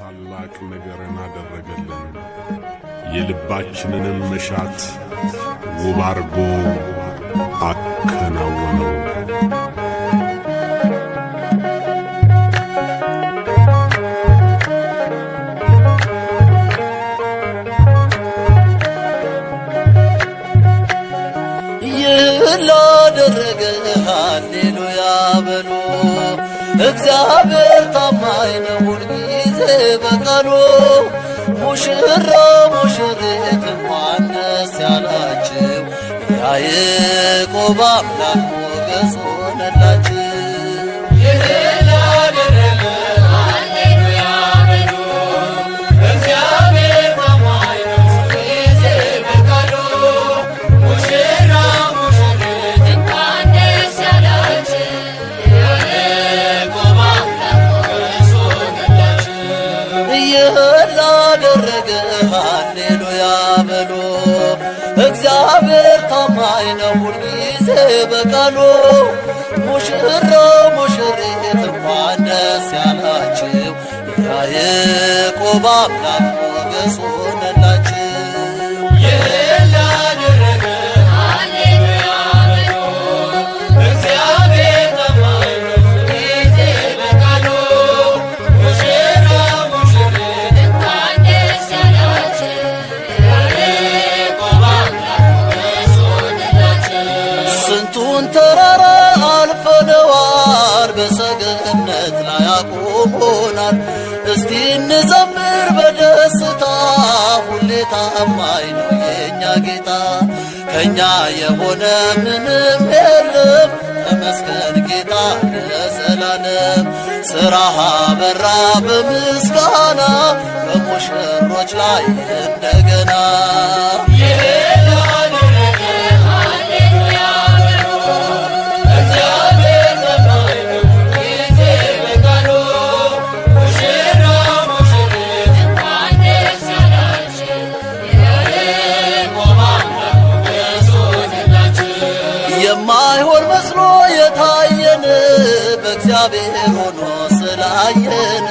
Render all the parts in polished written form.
ታላቅ ነገርን አደረገልን። የልባችንንም መሻት ውብ አርጎ አከናወነው። ላደረገ ሃሌሉያ በሉ። እግዚአብሔር ታማኝ ነው ሁልጊዜ በቃሉ። ሙሽራ ሙሽሪት እንኳን ደስ ያላችሁ፣ ያዕቆብ አምላክ ሞገስ ሆነላችሁ። ላደረገ ሃሌሉያ በሉ። እግዚአብሔር ታማኝ ነው ሁልጊዜ በቃሉ። ሙሽራ ሙሽሪት እንኳን ደስ ያላችሁ፣ ያዕቆብ አምላክ ሞገስ ሆነላችሁ። ስንቱን ተራራ አልፈነዋል፣ በሰገነት ላይ አቁሞናል። እስቲ እንዘምር በደስታ፣ ሁሌ ታማኝ ነው የእኛ ጌታ። ከእኛ የሆነ ምንም የለም፣ ተመስገን ጌታ ለዘላለም። ሥራህ አበራ በምስጋና፣ በሙሽሮች ላይ እንደገና። የማይሆን መስሎ የታየን በእግዚአብሔር ሆኖ ስላየን፣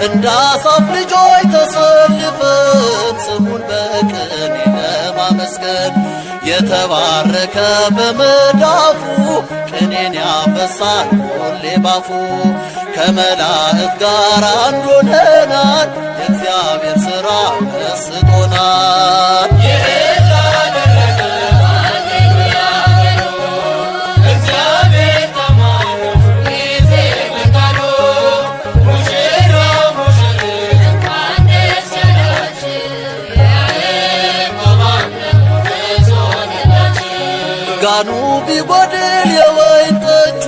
እንደ አሳፍ ልጆች ተሰልፈን ስሙን በቅኔ ለማመስገን። የተባረከ በመዳፉ ቅኔን ያፈሳል ሁሌ ባፉ። ከመላእክት ጋር አንድ ሆነናል፣ የእግዚአብሔር ሥራ መስጦናል። ጋኑ ቢጎድል የወይን ጠጁ፣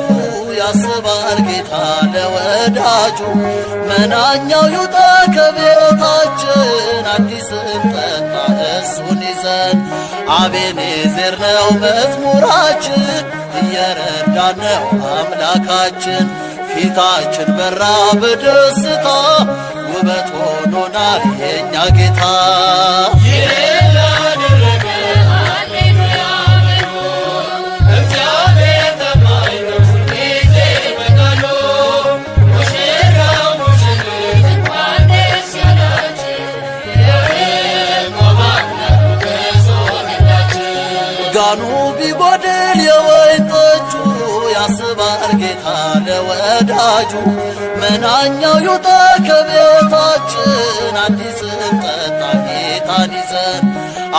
ያስባል ጌታ ለወዳጁ። መናኛው ይውጣ ከቤታችን፣ አዲስን ጠጣ እሱን ይዘን። አቤኔዘር ነው መዝሙራችን፣ እየረዳን ነው አምላካችን። ፊታችን በራ በደስታ፣ ውበት ሆኖናል የእኛ ጌታ። ጋኑ ቢጎድል የወይን ጠጁ፣ ያስባል ጌታ ለወዳጁ። መናኛው ይውጣ ከቤታችን፣ አዲስን ጠጣ ጌታን ይዘን።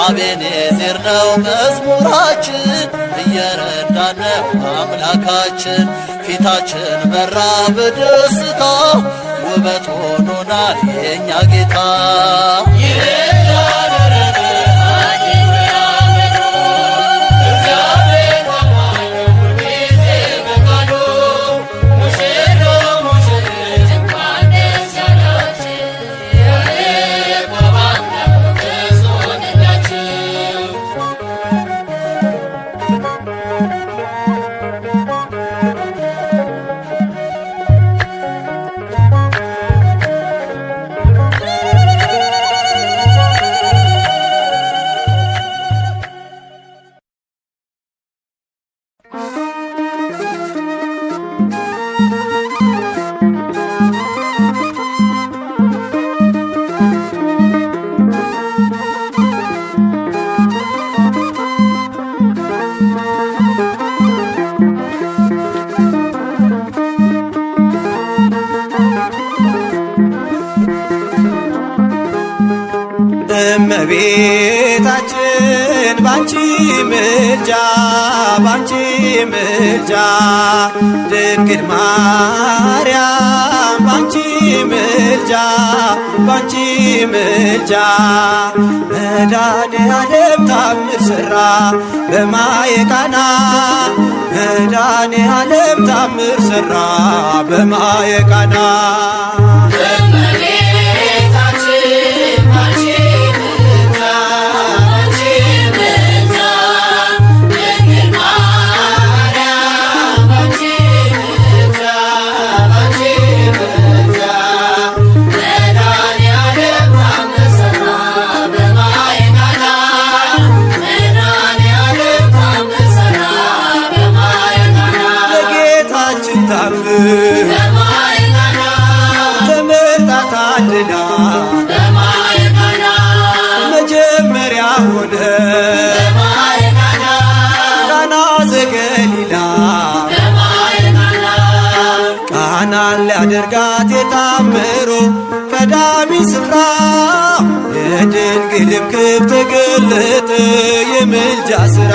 አቤኔዘር ነው መዝሙራችን፣ እየረዳን ነው አምላካችን። ፊታችን በራ በደስታ፣ ውበት ሆኖናል የእኛ ጌታ። እመቤታችን ባንቺ ምልጃ ባንቺ ምልጃ ድንግል ማርያም ባንቺ ምልጃ ባንቺ ምልጃ መድኃኔዓለም ታምር ሠራ በማየ ቃና መድኃኔዓለም ታምር ሠራ በማየ ቃና ተመርጣ ታድላ መጀመሪያ ሆነ ቃና ዘገሊላ ቃናን ሊያደርጋት የታምሮ ቀዳሚ ስፍራ የድንግልም ክብር ተገለጠ የምልጃ ሥራ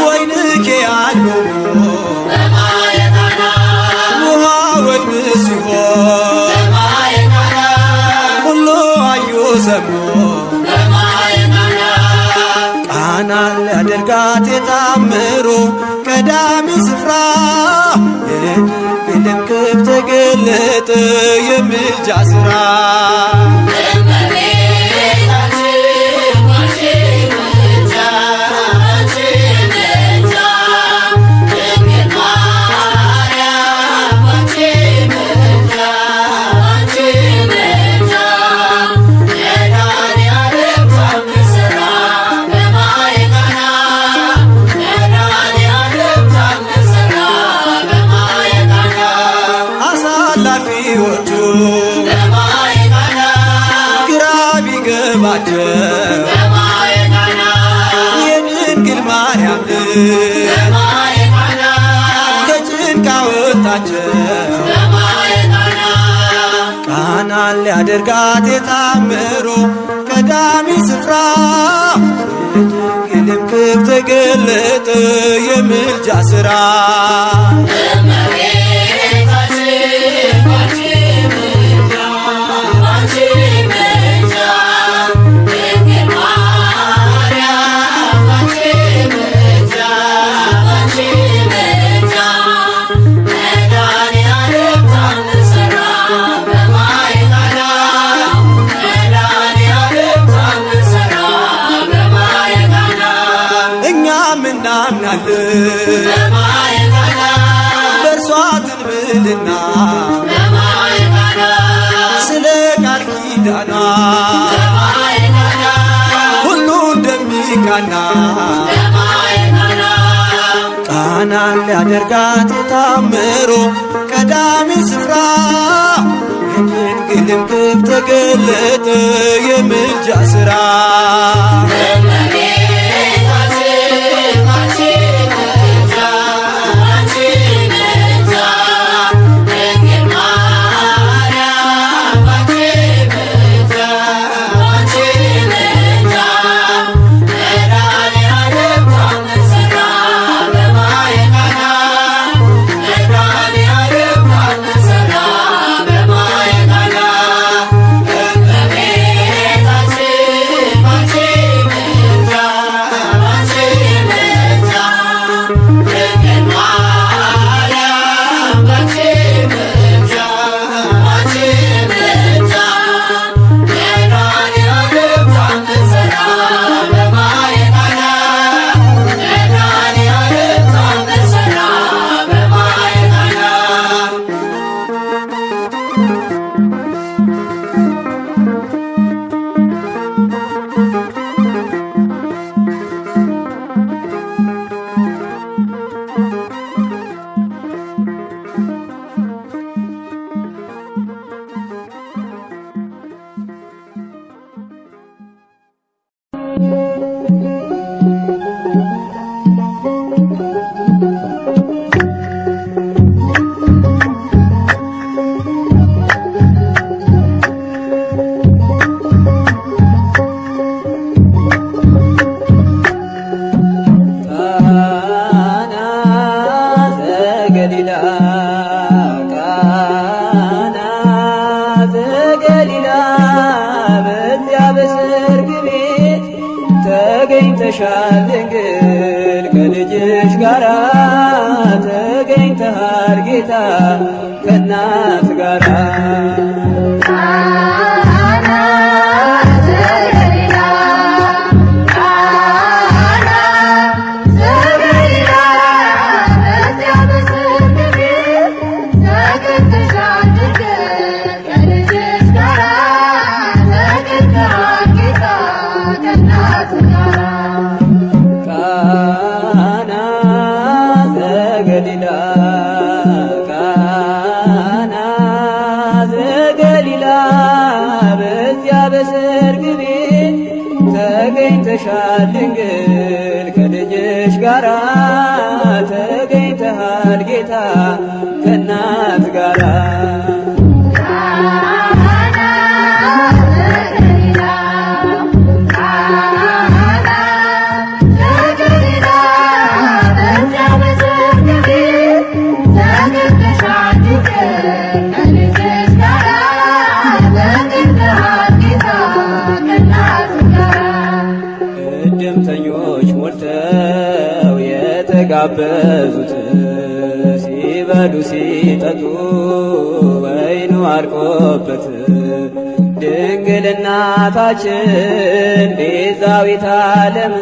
ወይንኬ ያልሞ ውሃ ወይን ሲሆን ሁሉ አዩ ሰሙ ቃናን ሊያደርጋት የታምሮ ቀዳሚ ስፍራ የድንግልም ክብር ተገለጠ የምልጃ ሥራ አሳላፊዎቹ ግራ ቢገባቸው የድንግል ማርያም ከጭንቅ አወጣቸው ቃናን ሊያደርጋት የታምሮ ቀዳሚ ስፍራ የድንግልም ክብር ተገለጠ የምልጃ ሥራ በእርሷ ትንብልና ስለ ቃል ኪዳኗ ሁሉ እንደሚቃና ቃናን ሊያደርጋት የታምሮ ቀዳሚ ስፍራ የድንግልም ክብር ተገለጠ የምልጃ ሥራ ዘገሊላ በዚያ በሰርግ ቤት ተገኝተሻል ድንግል ከልጅሽ ጋራ ተገኝተሃል ጌታ ከእናት ጋራ ተገኝተሻል ድንግል ከልጅሽ ጋራ ተገኝተሃል ጌታ ከእናት ጋራ እድምተኞች ሞልተው የተጋበዙት ሲበሉ ሲጠጡ ወይኑ አልቆበት ድንግል እናታችን ቤዛዊተ ዓለም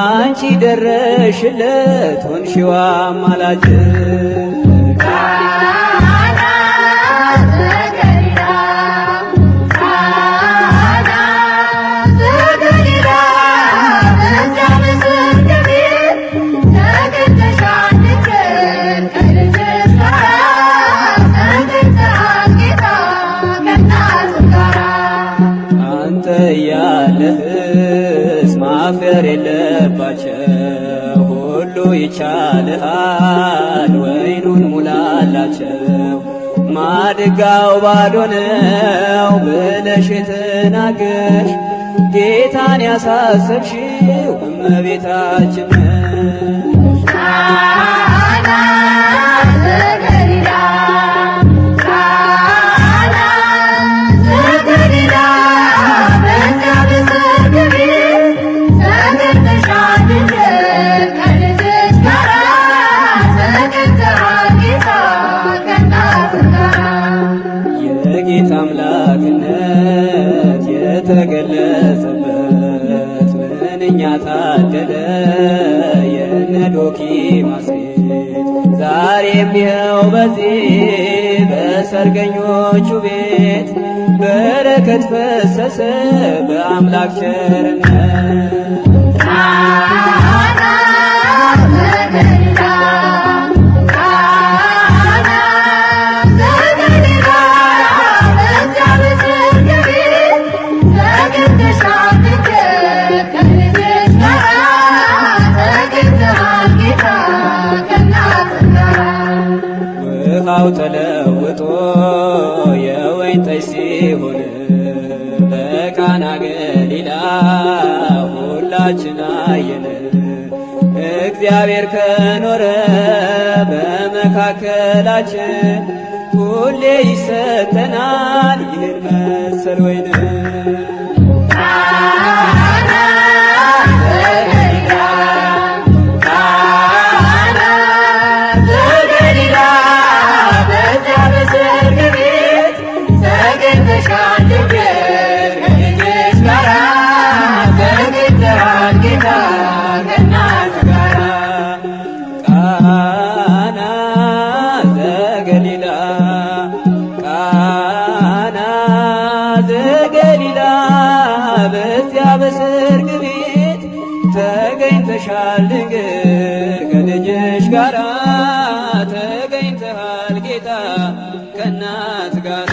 አንቺ ደረሽለት ሆንሽው አማላጅ ያለህስ ማፍቀር የለባቸው ሁሉ ይቻልሃል ወይኑን ሙላላቸው ማድጋው ባዶ ነው ብለሽ የተናገርሽ ጌታን ያሳሰብሽው እመቤታችን የጌታ አምላክነት የተገለጸበት ምንኛ ታደለ የነ ዶኪማስ ቤት ዛሬም ይኸው በዚህ በሰርገኞቹ ቤት በረከት ፈሰሰ በአምላክ ቸርነት ውሃው ተለውጦ የወይን ጠጅ ሲሆን በቃና ገሊላ ሁላችን አየን። እግዚአብሔር ከኖረ በመካከላችን ሁሌ ይሰጠናል ይህን መሰል ወይን በሰርግ ቤት ተገኝተሻል ድንግል ከልጅሽ ጋራ ተገኝተሃል ጌታ ከእናት ጋራ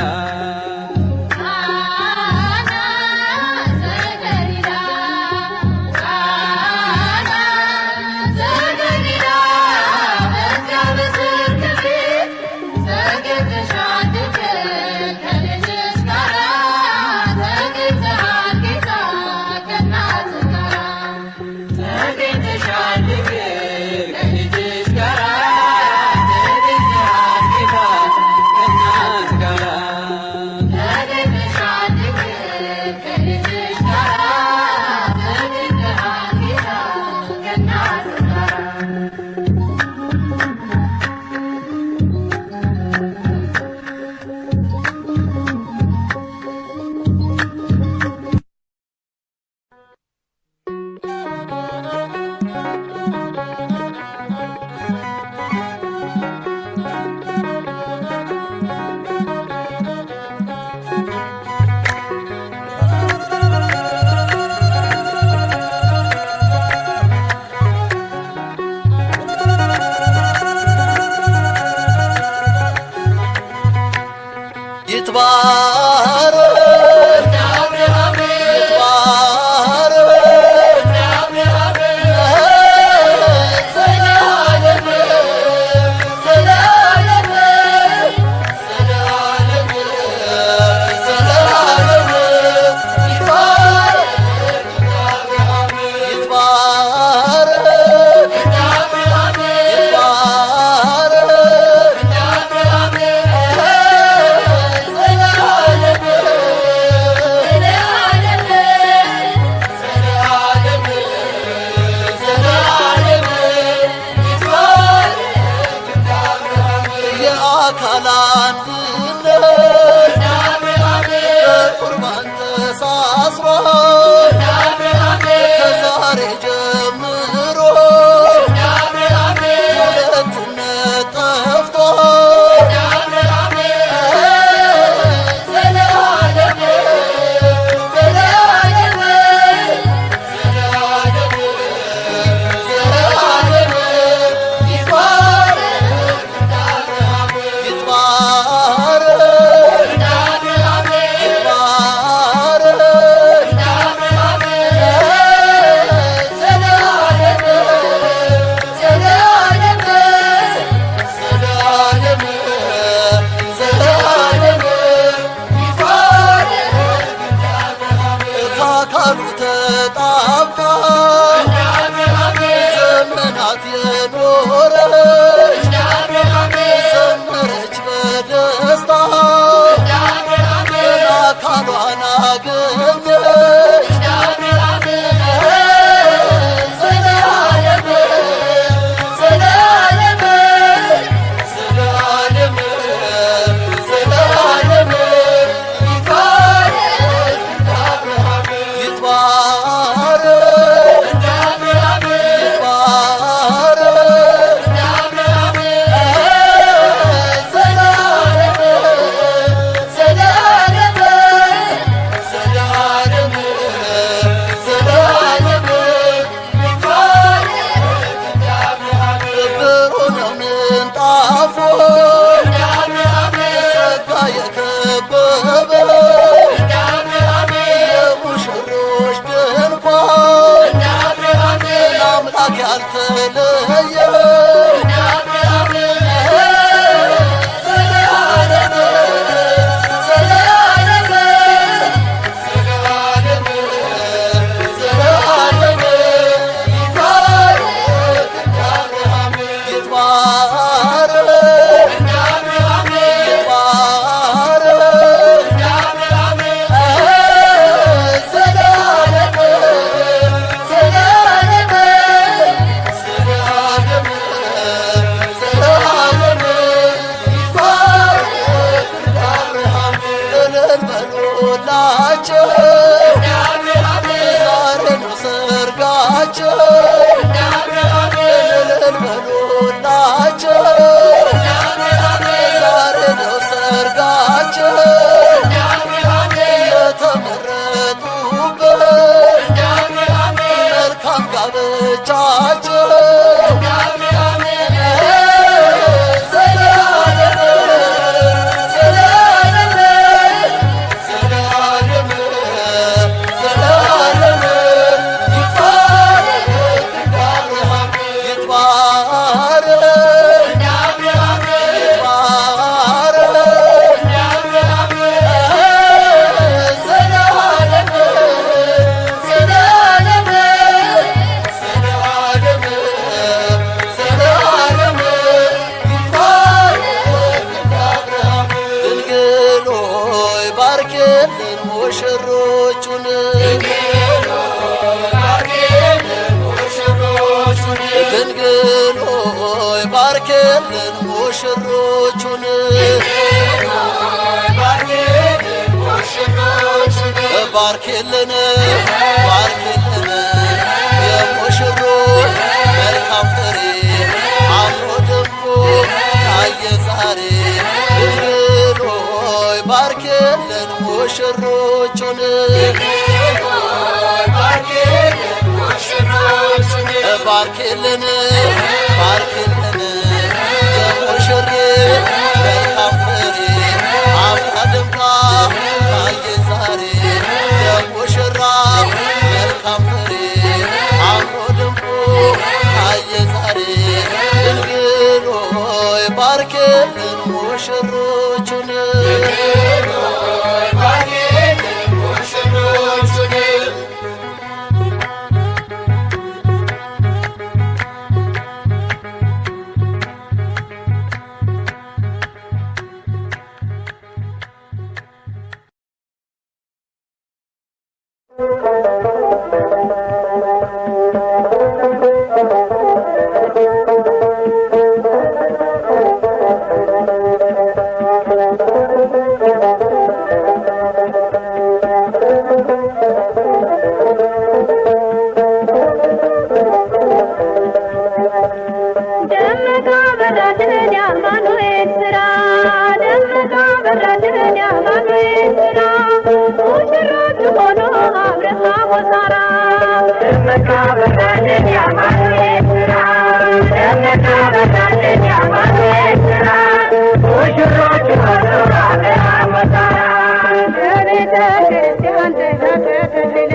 ባርክልን ባርክልን የሙሽሮች መልካም ፍሬ አምሮ ደምቆ ታየ ዛሬ ድንግል ሆይ ባርክልን ሙሽሮቹን ባርክልን ባርክልን የሙሽሮች መልካም ፍሬ አምራ ደምቃ ክርስቲያን ተከተለ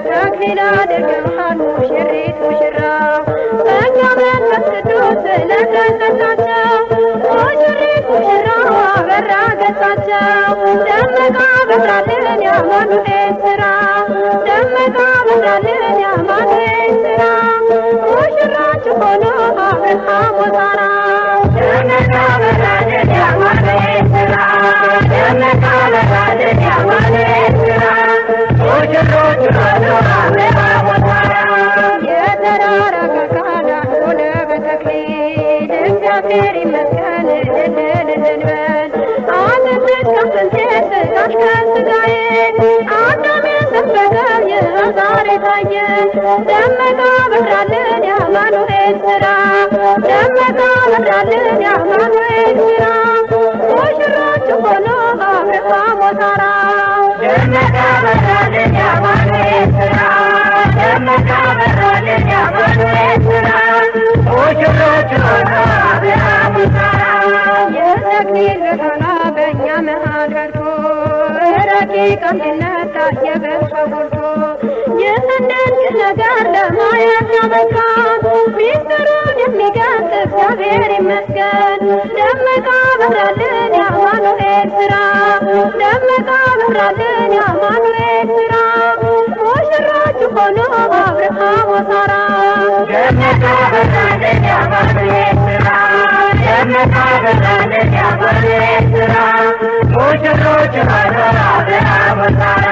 ተክሊላ ደግመሃል ሙሽሪት ሙሽራው በእኛ መንፈስ ቅዱስ ስለተሰጣቸው ሙሽሪት ሙሽራው አበራ ገጻቸው ደመቃ በራልን የአማኑኤል ሥራ ደመቃ በራልን የአማኑኤል ሥራ ሙሽራችሁ ሆኖ አብርሃም ወሳራ ደመቃ በራልን የአማኑኤል ሥራ ደመቃ በራልን የአማኑኤል ሥራ ሙሽሮቹ ሆኖ አብርሃም ወሳራ የተራራቀ ቃል ሆነ በተክሊል እግዚአብሔር ይመስገን እልል እንበል አጥንትሽ ከአጥንቴ ሥጋሽ ከሥጋዬ አዳም የሰበከው ይህ ዛሬ ታየ ደመቃ በራልን የአማኑኤል ሥራ ደመቃ በራልን የአማኑኤል ሥራ ሙሽሮቹ ሆኖ አብርሃም ወሳራ ደመቃ በራልን የአማኑኤል ሥራ ደመቃ በራልን የአማኑኤል ሥራ ሙሽሮቹ ሆኖ አብርሃም ወሳራ የተክሊል ብርሃኗ በእኛ መሃል በርቶ ረቂቅ አንድነት ታየ በእርሷ ጎልቶ ይህን ድንቅ ነገር ለማየት ያበቃን ሚስጥሩን የሚገልጽ እግዚአብሔር ይመስገን ደመቃ በራልን የአማኑኤል ሥራ ደመቃ በራልን የአማኑኤል ሥራ ሙሽሮቹ ሆኖ አብርሃም ወሳራ ደመቃ በራልን የአማኑኤል ሥራ ደመቃ በራልን የአማኑኤል ሥራ ሙሽሮቹ ሆኖ አብርሃም ወሳራ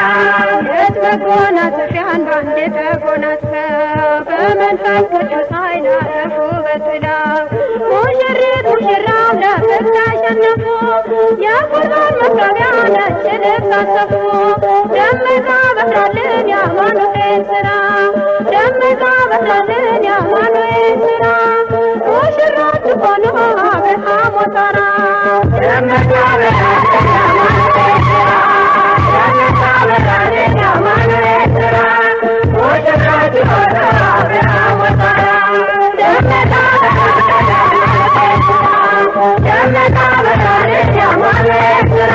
መጎናጸፊያን ባንዴ ተጎናጽፈው በመንፈስ ቅዱስ ኃይል አረፉ በጥላው ሙሽሪት ሙሽራው ለፍቅር ተሸነፉ የቁርባን መጋቢያ ነጭ ልብስ አሰፉ ደመቃ በራልን የአማኑኤል ሥራ ደመቃ በራልን የአማኑኤል ሥራ ሙሽሮቹ ሆኖ አብርሃም ወሳራ ደመቃ በራልን የአማኑኤል ሥራ ደመቃ በራልን የአማኑኤል ሥራ ሙሽሮቹ ሆኖ አብርሃም ወሳራ ደመቃ ደመቃ በራልን የአማኑኤል ሥራ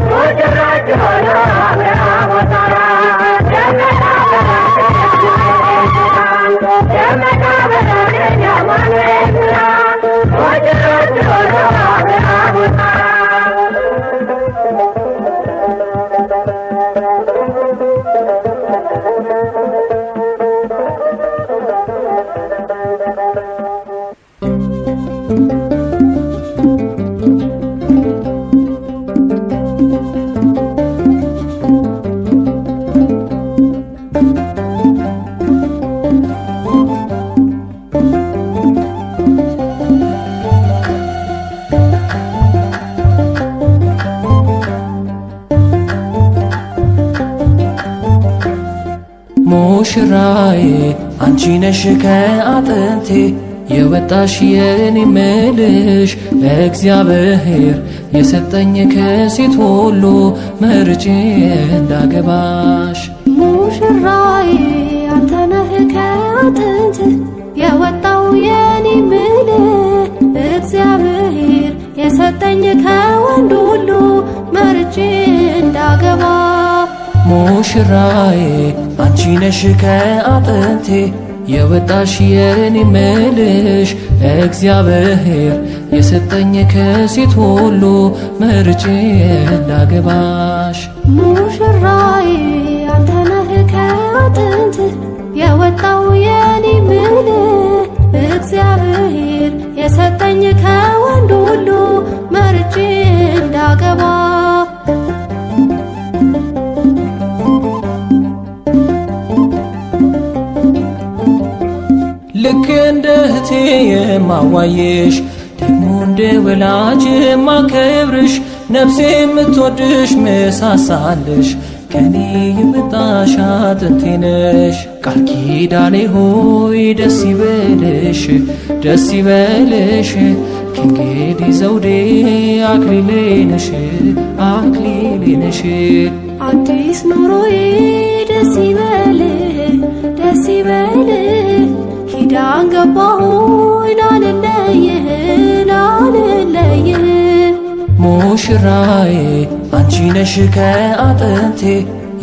ሙሽሮቹ ሆኖ አብርሃም ወሳራ ደመቃ ደመቃ በራልን የአማኑኤል ሥራ ሙሽሮቹ ሆኖ አብርሃም ወሳራ ሙሽራዬ አንቺ ነሽ ከአጥንቴ የወጣሽ የኔ ምልሽ እግዚአብሔር የሰጠኝ ከሴት ሁሉ መርጬ እንዳገባሽ ሙሽራዬ አንተ ነህ ከአጥንት የወጣው የኔ ምልህ እግዚአብሔር የሰጠኝ ከወንድ ሁሉ መርጬ እንዳገባ ሙሽራዬ አንቺ ነሽ ከአጥንቴ የወጣሽ የኔ ምልሽ እግዚአብሔር የሰጠኝ ከሴት ሁሉ መርጬ እንዳገባሽ ሙሽራዬ አንተ ነህ ከአጥንት የወጣው የኔ ምልህ እግዚአብሔር የሰጠኝ ከወንድ ሁሉ መርጬ እንዳገባ ልክ እንደ እህቴ የማዋየሽ ደግሞ እንደ ወላጅ የማከብርሽ ነፍሴ የምትወድሽ ምሳሳልሽ ከኔ የመጣሽ አጥንቴ ነሽ። ቃል ኪዳኔ ሆይ ደስ ይበልሽ ደስ ይበልሽ ከእንግዲህ ዘውዴ አክሊሌ ነሽ አክሊሌ ነሽ። አዲስ ኑሮዬ ደስ ይበልህ ደስ ይበልህ ኪዳን ገባሁኝ ላልለይህ ላልለይህ። ሙሽራዬ አንቺ ነሽ ከአጥንቴ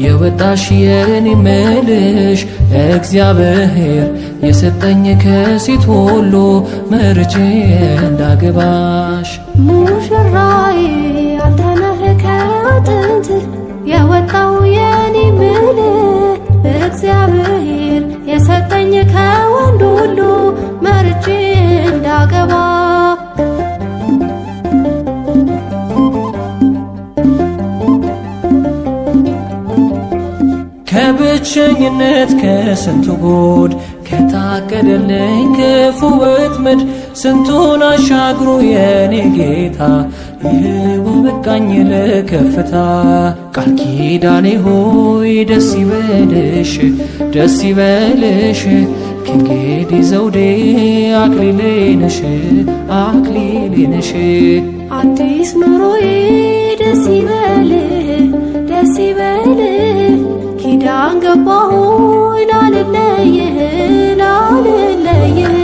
የወጣሽ የኔ መልሽ እግዚአብሔር የሰጠኝ ከሴት ሁሉ መርጬ እንዳገባሽ ሙሽራዬ አንተ ነህ ከአጥንት የወጣው የኔ መልህ እግዚአብሔር የሰጠኝ ከወንድ ሁሉ መርጬ እንዳገባ ከብቸኝነት ከስንቱ ጉድ ከታቀደልኝ ክፉ ወጥመድ ስንቱን አሻግሮ የኔ ጌታ ይህው በቃኝ ለከፍታ ቃል ኪዳኔ ሆይ ደስ ይበልሽ ደስ ይበልሽ ከእንግዲህ ዘውዴ አክሊሌ ነሽ አክሊሌ ነሽ አዲስ ኑሮዬ ደስ ይበልህ ደስ ይበልህ ኪዳን ገባሁኝ ላልለይህ ላልለይህ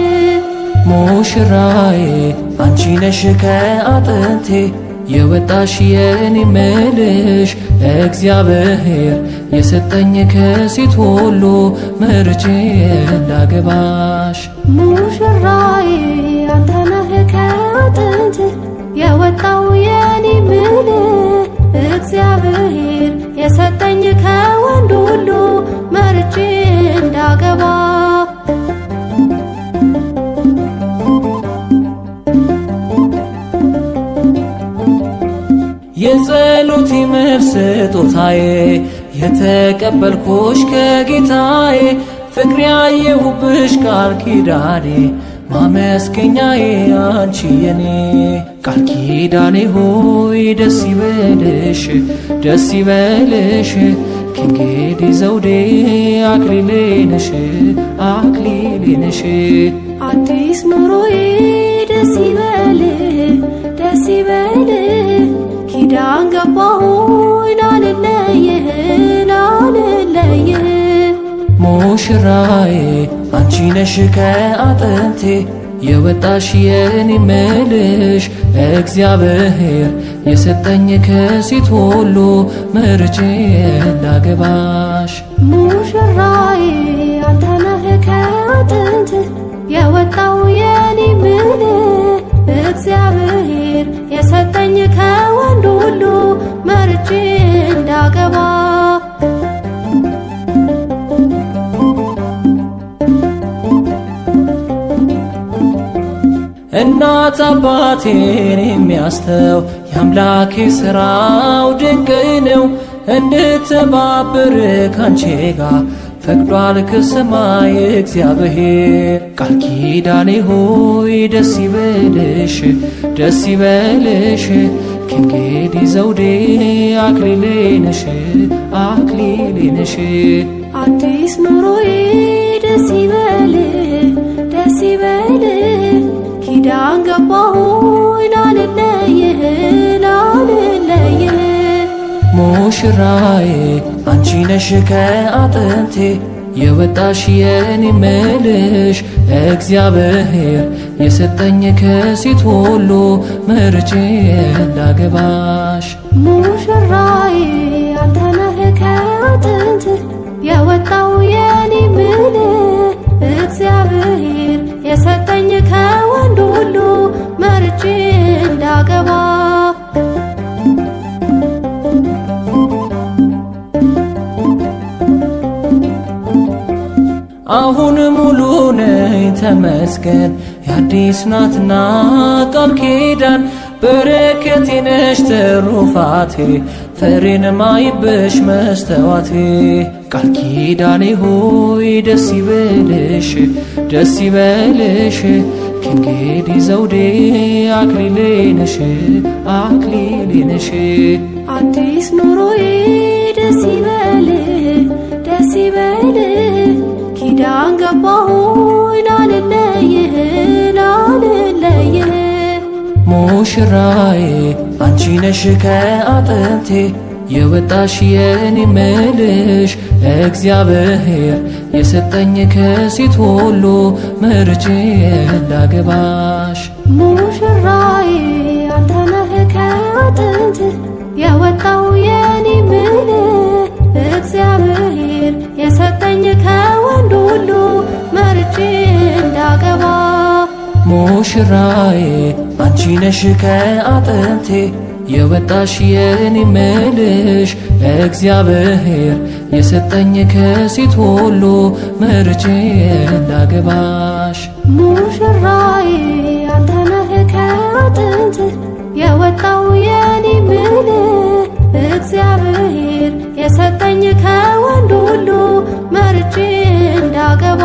ሙሽራዬ አንቺ ነሽ ከአጥንቴ የወጣሽ የኔ መልሽ እግዚአብሔር የሰጠኝ ከሴት ሁሉ መርጬ እንዳገባሽ ሙሽራዬ አንተ ነህ ከአጥንት የወጣው የኔ መልህ እግዚአብሔር የሰጠኝ ከወንድ ሁሉ መርጬ እንዳገባ የጸሎቴ መልስ ስጦታዬ የተቀበልኩሽ ከጌታዬ ፍቅሬ ያየሁብሽ ቃል ኪዳኔ ማመስገኛዬ አንቺ የኔ ቃል ኪዳኔ ሆይ ደስ ይበልሽ ደስ ይበልሽ ከእንግዲህ ዘውዴ አክሊሌ ነሽ አክሊሌ ነሽ አዲስ ኑሮዬ ደስ ይበልህ ደስ ይበልህ ኪዳን ገባሁኝ ላልለይህ ላልለይህ ሙሽራዬ አንቺ ነሽ ከአጥንቴ የወጣሽ የኔ መልሽ እግዚአብሔር የሰጠኝ ከሴት ሁሉ መርጬ እንዳገባሽ ሙሽራዬ አንተ ነህ ከአጥንት የወጣው የኔ መልህ እግዚአብሔር የሰጠኝ ከወንድ ሁሉ መርጬ እንዳገባ እናት አባቴን የሚያስተው የአምላኬ ሥራው ድንቅ ነው እንድተባበር ካንቺ ጋር ፈቅዷል ከሰማይ እግዚአብሔር ቃል ኪዳኔ ሆይ ደስ ይበልሽ ደስ ይበልሽ ከእንግዲህ ዘውዴ አክሊሌ ነሽ አክሊሌ ነሽ አዲስ ኑሮዬ ደስ ይበልህ ደስ ይበልህ ኪዳን ገባሁኝ ላልለይህ ላልለይህ ሙሽራዬ አንቺ ነሽ ከአጥንቴ የወጣሽ የኔ መልሽ እግዚአብሔር የሰጠኝ ከሴት ሁሉ መርጬ እንዳገባሽ ሙሽራዬ አንተ ነህ ከአጥንት የወጣው የኔ መልህ እግዚአብሔር የሰጠኝ ከወንድ ሁሉ መርጬ እንዳገባ አሁን ሙሉ ነኝ ተመስገን የአዲስ ናትና ቃል ኪዳን በረከቴ ነሽ ትሩፋቴ ፍሬን ማይብሽ መስተዋቴ ቃል ኪዳኔ ሆይ ደስ ይበልሽ ደስ ይበልሽ ከእንግዲህ ዘውዴ አክሊሌ ነሽ አክሊሌ ነሽ አዲስ ኑሮዬ ደስ ይበልህ ደስ ይበልህ ኪዳን ገባሁኝ ላልለይህ ላልለይህ ሙሽራዬ አንቺ ነሽ ከአጥንቴ የወጣሽ የኔ መልሽ እግዚአብሔር የሰጠኝ ከሴት ሁሉ መርጬ እንዳገባሽ ሙሽራዬ አንተ ነህ ከአጥንት የወጣው የኔ ምል እግዚአብሔር የሰጠኝ ከወንድ ሁሉ መርጬ እንዳገባ። ሙሽራዬ አንቺ ነሽ ከአጥንቴ የወጣሽ የኔ ምልሽ እግዚአብሔር የሰጠኝ ከሴት ሁሉ መርጬ እንዳገባሽ። ሙሽራዬ አንተ ነህ ከአጥንት የወጣው የኔ ምል እግዚአብሔር የሰጠኝ ከወንድ ሁሉ መርጬ እንዳገባ።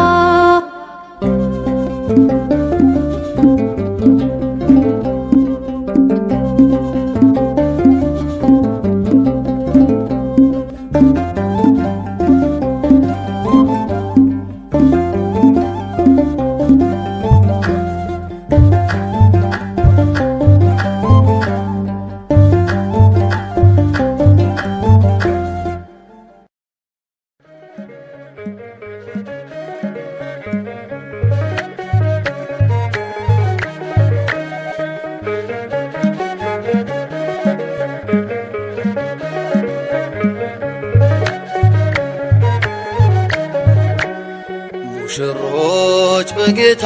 ሙሽሮች በጌታ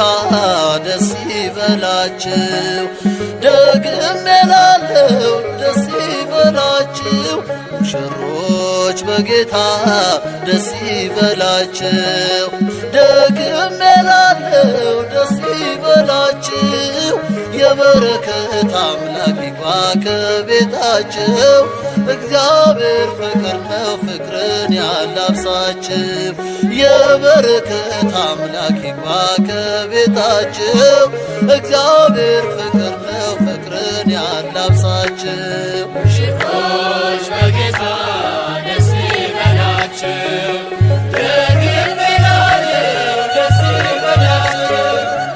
ደስ ይበላችሁ፣ ደግሜ እላለሁ ደስ ይበላችሁ። ሙሽሮች በጌታ ደስ ይበላችሁ፣ ደግሜ እላለሁ ደስ ይበላችሁ። የበረከት አምላክ ይግባ ከቤታችሁ፣ እግዚአብሔር ፍቅር ነው ፍቅርን ያላብሳችሁ። የበረከት አምላክ ይግባ ከቤታችሁ፣ እግዚአብሔር ፍቅር ነው ፍቅርን ያላብሳችሁ። ሙሽሮች በጌታ ደስ ይበላችሁ፣ ደግሜ እላለሁ ደስ ይበላችሁ።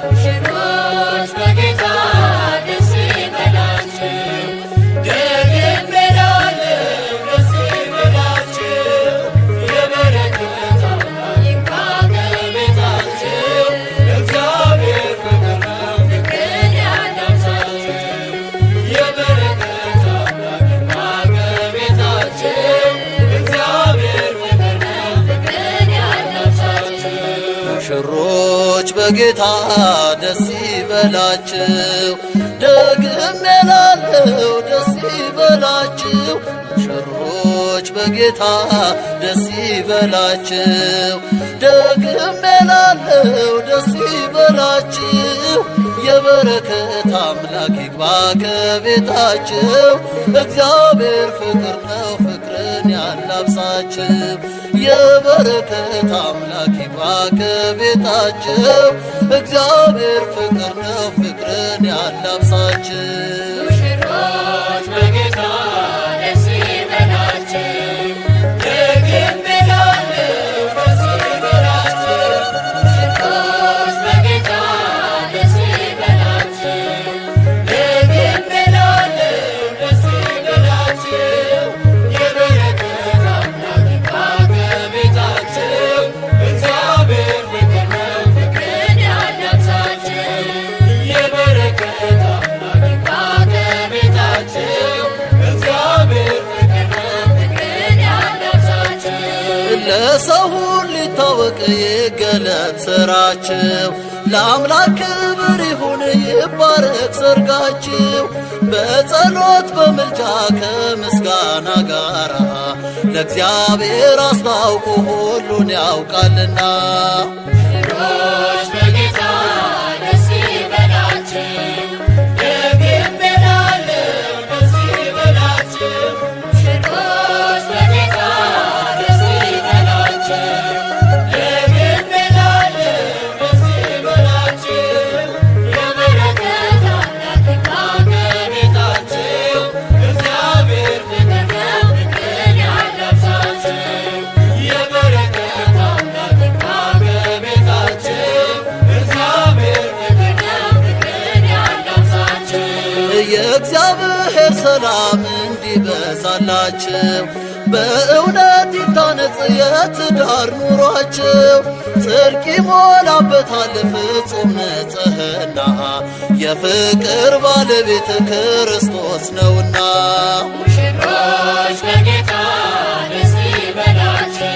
ሙሽሮች በጌታ ደስ ይበላችሁ፣ ደግሜ እላለሁ ደስ ይበላችሁ። የበረከት አምላክ ይግባ ከቤታችሁ፣ እግዚአብሔር ፍቅር ነው ፍቅርን ያላብሳችሁ። የበረከት አምላክ ይግባ ከቤታችሁ፣ እግዚአብሔር ፍቅር ነው ፍቅርን ያላብሳችሁ። ሙሽሮች በጌታ ደስ ይበላችሁ፣ ደግሜ እላለሁ ደስ ይበላችሁ። ሙሽሮች በጌታ ደስ ይበላችሁ፣ ደግሜ እላለሁ ደስ ይበላችሁ። የበረከት አምላክ ይግባ ከቤታችሁ፣ እግዚአብሔር ፍቅር ነው ፍቅርን ያላብሳችሁ። የበረከት አምላክ ይግባ ከቤታችሁ፣ እግዚአብሔር ፍቅር ነው ፍቅርን ያላብሳችሁ። ሙሽሮች በጌታ ደስ ይበላችሁ፣ ደግሜ እላለሁ ደስ ይበላችሁ። ሙሽሮች በጌታ ደስ ይበላችሁ፣ ደግሜ እላለሁ ደስ ይበላችሁ። የበረከት አምላክ ይግባ ከቤታችሁ፣ እግዚአብሔር ፍቅር ነው ፍቅርን ያላብሳችሁ። የበረከት አምላክ ይግባ ከቤታችሁ፣ እግዚአብሔር ፍቅር ነው ፍቅርን ያላብሳችሁ። ለሰው ሁሉ ሊታወቅ ይገለጥ ሥራችሁ፣ ለአምላክ ክብር ይሁን ይባረክ ሰርጋችሁ። በጸሎት በምልጃ ከምስጋና ጋራ ለእግዚአብሔር አስታውቁ ሁሉን ያውቃልና። ሙሽሮች በጌታ ደስ ይበላችሁ፣ ደግሜ እላለሁ ደስ ይበላችሁ። ሙሽሮች በጌታ ደስ ይበላችሁ፣ ደግሜ እላለሁ ደስ ይበላችሁ። የበረከት አምላክ ይግባ ከቤታችሁ፣ እግዚአብሔር ፍቅር ነው ፍቅርን ያላብሳችሁ። የበረከት አምላክ ይግባ ከቤታችሁ፣ እግዚአብሔር ፍቅር ነው ፍቅርን ያላብሳችሁ። የእግዚአብሔር ሰላም እንዲበዛላችሁ በእውነት ይታ ይታነጽ የትዳር ኑሯቸው ጽድቅ ይሞላበታል ፍጹም ንጽሕና የፍቅር ባለቤት ክርስቶስ ነውና። ሙሽሮች በጌታ ደስ ይበላችሁ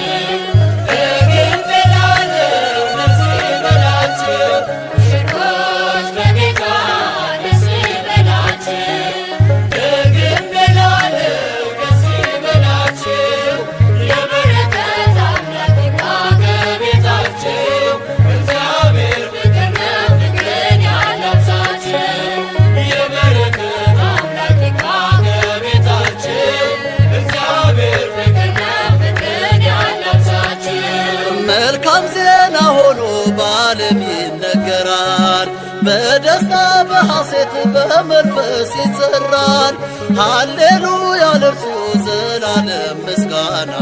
መልካም ዜና ሆኖ በዓለም ይነገራል በደስታ በሐሴት በመንፈስ ይዘራል። ሃሌሉያ ለእርሱ ዘላለም ምስጋና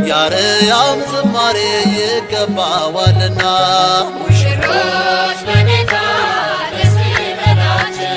ያርያም ዝማሬ ይገባዋልና። ሙሽሮች በጌታ ደስ ይበላችሁ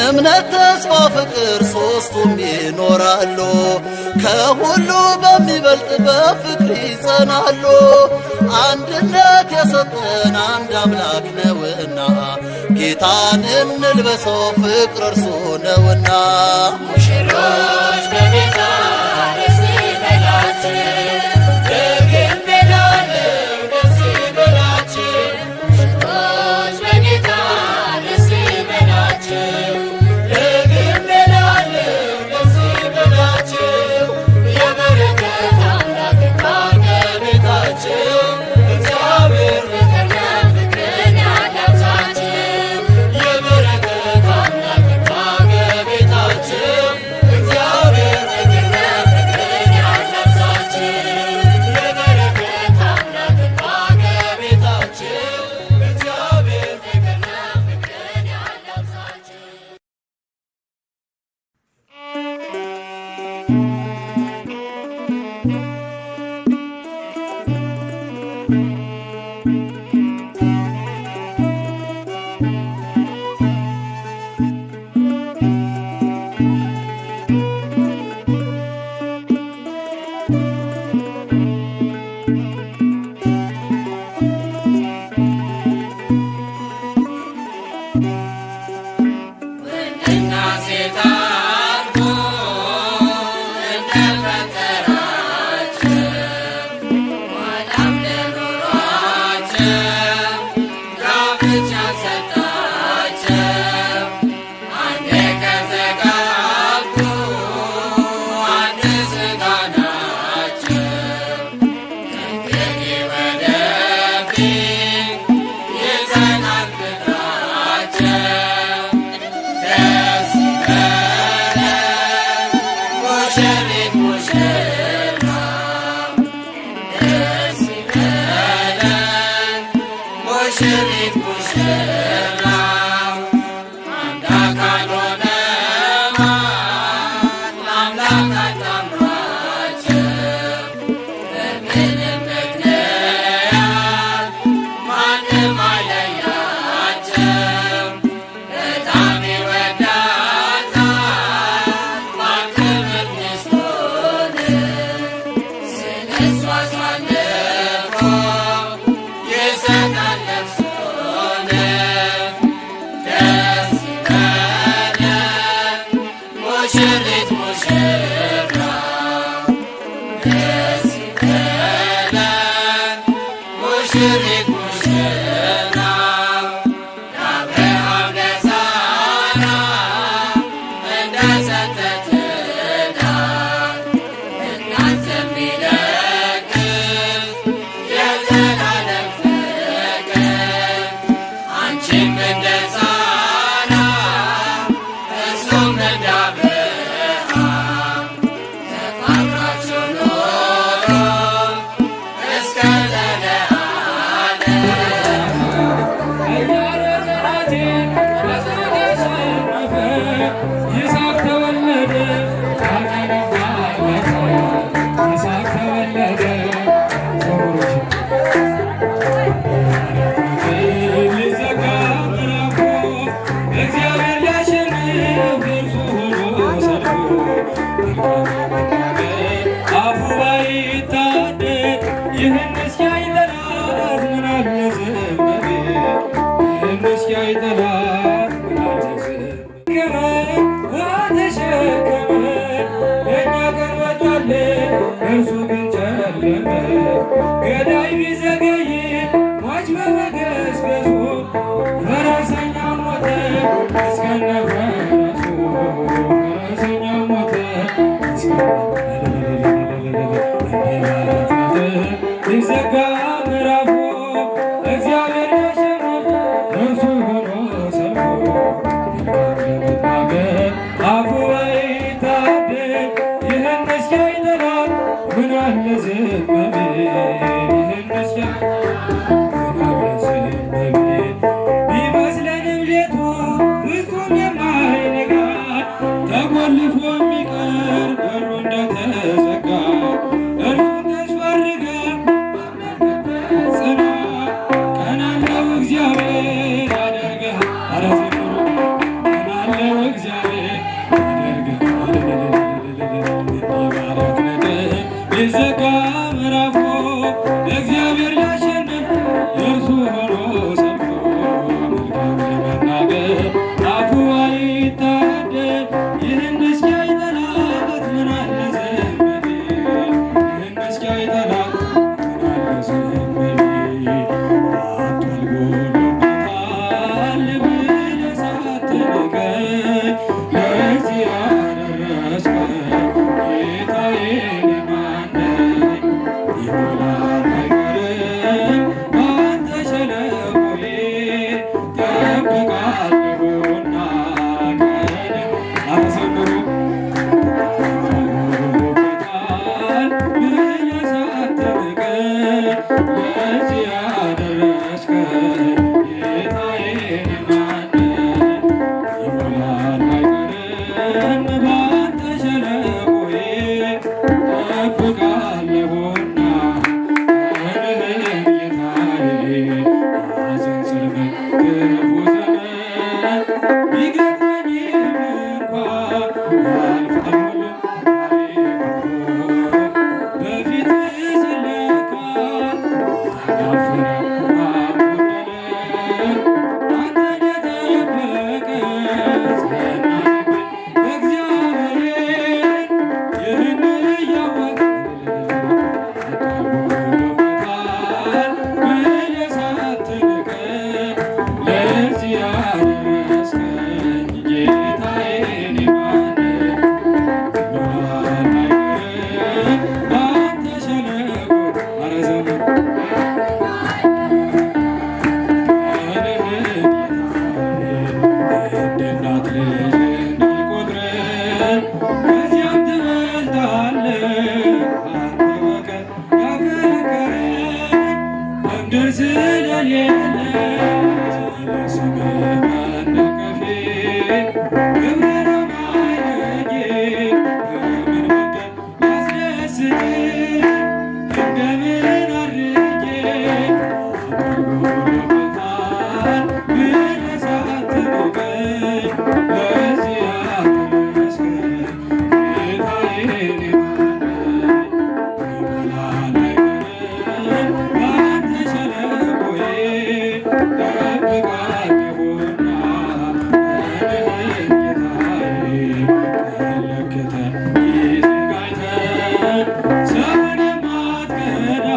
እምነት ተስፋ ፍቅር ሦስቱም ይኖራሉ ከሁሉ በሚበልጥ በፍቅር ይጸናሉ። አንድነት የሰጠን አንድ አምላክ ነውና ጌታን እንልበሰው ፍቅር እርሱ ነውና። ሙሽሮች በጌታ ደስ ይበላችሁ ተፋቅራችሁ ኑሩ እርሱ ግን ጨለመ። ገዳይ ቢዘገይ ሟች በመገስገሱ ፈረሰኛ ሞተ እስከነ ፈረሱ ፈረሰኛ ሞተ ሊዘጋ ምዕራፉ እግዚአብሔር ያሸነፈ እርሱ ሆኖ ሰልፎ ለመናገር አፉ አይታደል ይህን መስያይ ጠላት ምን አለ ዝም ቢል ይህን መስያይ ምን አለ ዝም ቢል ቢመስለንም ሌቱ ፍጹም የማይነጋ ተቆልፎ የሚቀር በሩ እንደተዘጋ እርሱን ተስፋ አድርገን ጽና ቀን አለው እግዚአብሔር ያደርግሃል። ኧረ ዘምሩ ቀን አለው እግዚአብሔር ያደርግሃል። እንዲባረክ ነገር ቢዘጋ ምዕራፉ እግዚአብሔር ሊያሸንፍ እርሱ ሆኖ ሰልፎ መልካም ለመናገር አፉ አይታደል ይህን እስኪያይ ጠላት ምን አለ ዝም ቢል ይህን እስኪያይ ጠላት ምን አለ ዝም ቢል አቷል ጎሎበታል ብለህ ሳትንቀኝ ለዚህ ያደረስከኝ ጌታዬ እኔ ማን ነኝ? ይሞላል አይቀርም በአንተ ሸለቆዬ እጠብቃለሁና ቀን አትዘምሩ ጎሎበታል ብለህ ሳትንቀኝ ለዚህ ያደረስከኝ ጌታዬ እኔ ማን ነኝ? ይሞላል አይቀርም በአንተ ሸለቆዬ እጠብቃለሁና ቀንህን ጌታዬ ሐዘን ጽልመት ክፉ ዘመን ቢገጥመኝም እንኳን ያልፋል ሁሉም ታሪክ በፊትህ ስለካ ያላፈረ ማን ጎደለ? አንተን የጠበቀ ጸና ልቤ በእግዚአብሔር ይህን እያወቀ ጎሎበታል ብለህ ሳትንቀኝ ለዚህ ያደረስከኝ ጌታዬ እኔ ማን ነኝ? ይሞላል አይቀርም በአንተ ሸለቆ ኧረ ዘምሩ እንደ እናት ልጅ እንዳልቆጥርህ ከዚያም ትበልጣለህ አንተ በቀር ያፈቀረኝ በምድር ስለሌለ ስለ ስምህ መነቀፌ ክብር ማዕረጌ በምን መንገድ ላስደስትህ እንደምን አድርጌ ጎሎበታል ብለህ ሳትንቀኝ ለዚህ ያደረስከኝ ጌታዬ እኔ ማን ነኝ? ይሞላል አይቀርም በአንተ ሸለቆዬ እጠብቃለሁና ቀንህን ጌታዬ ቀን ለክተህ ጊዜን አይተህ ሰውን የማትከዳ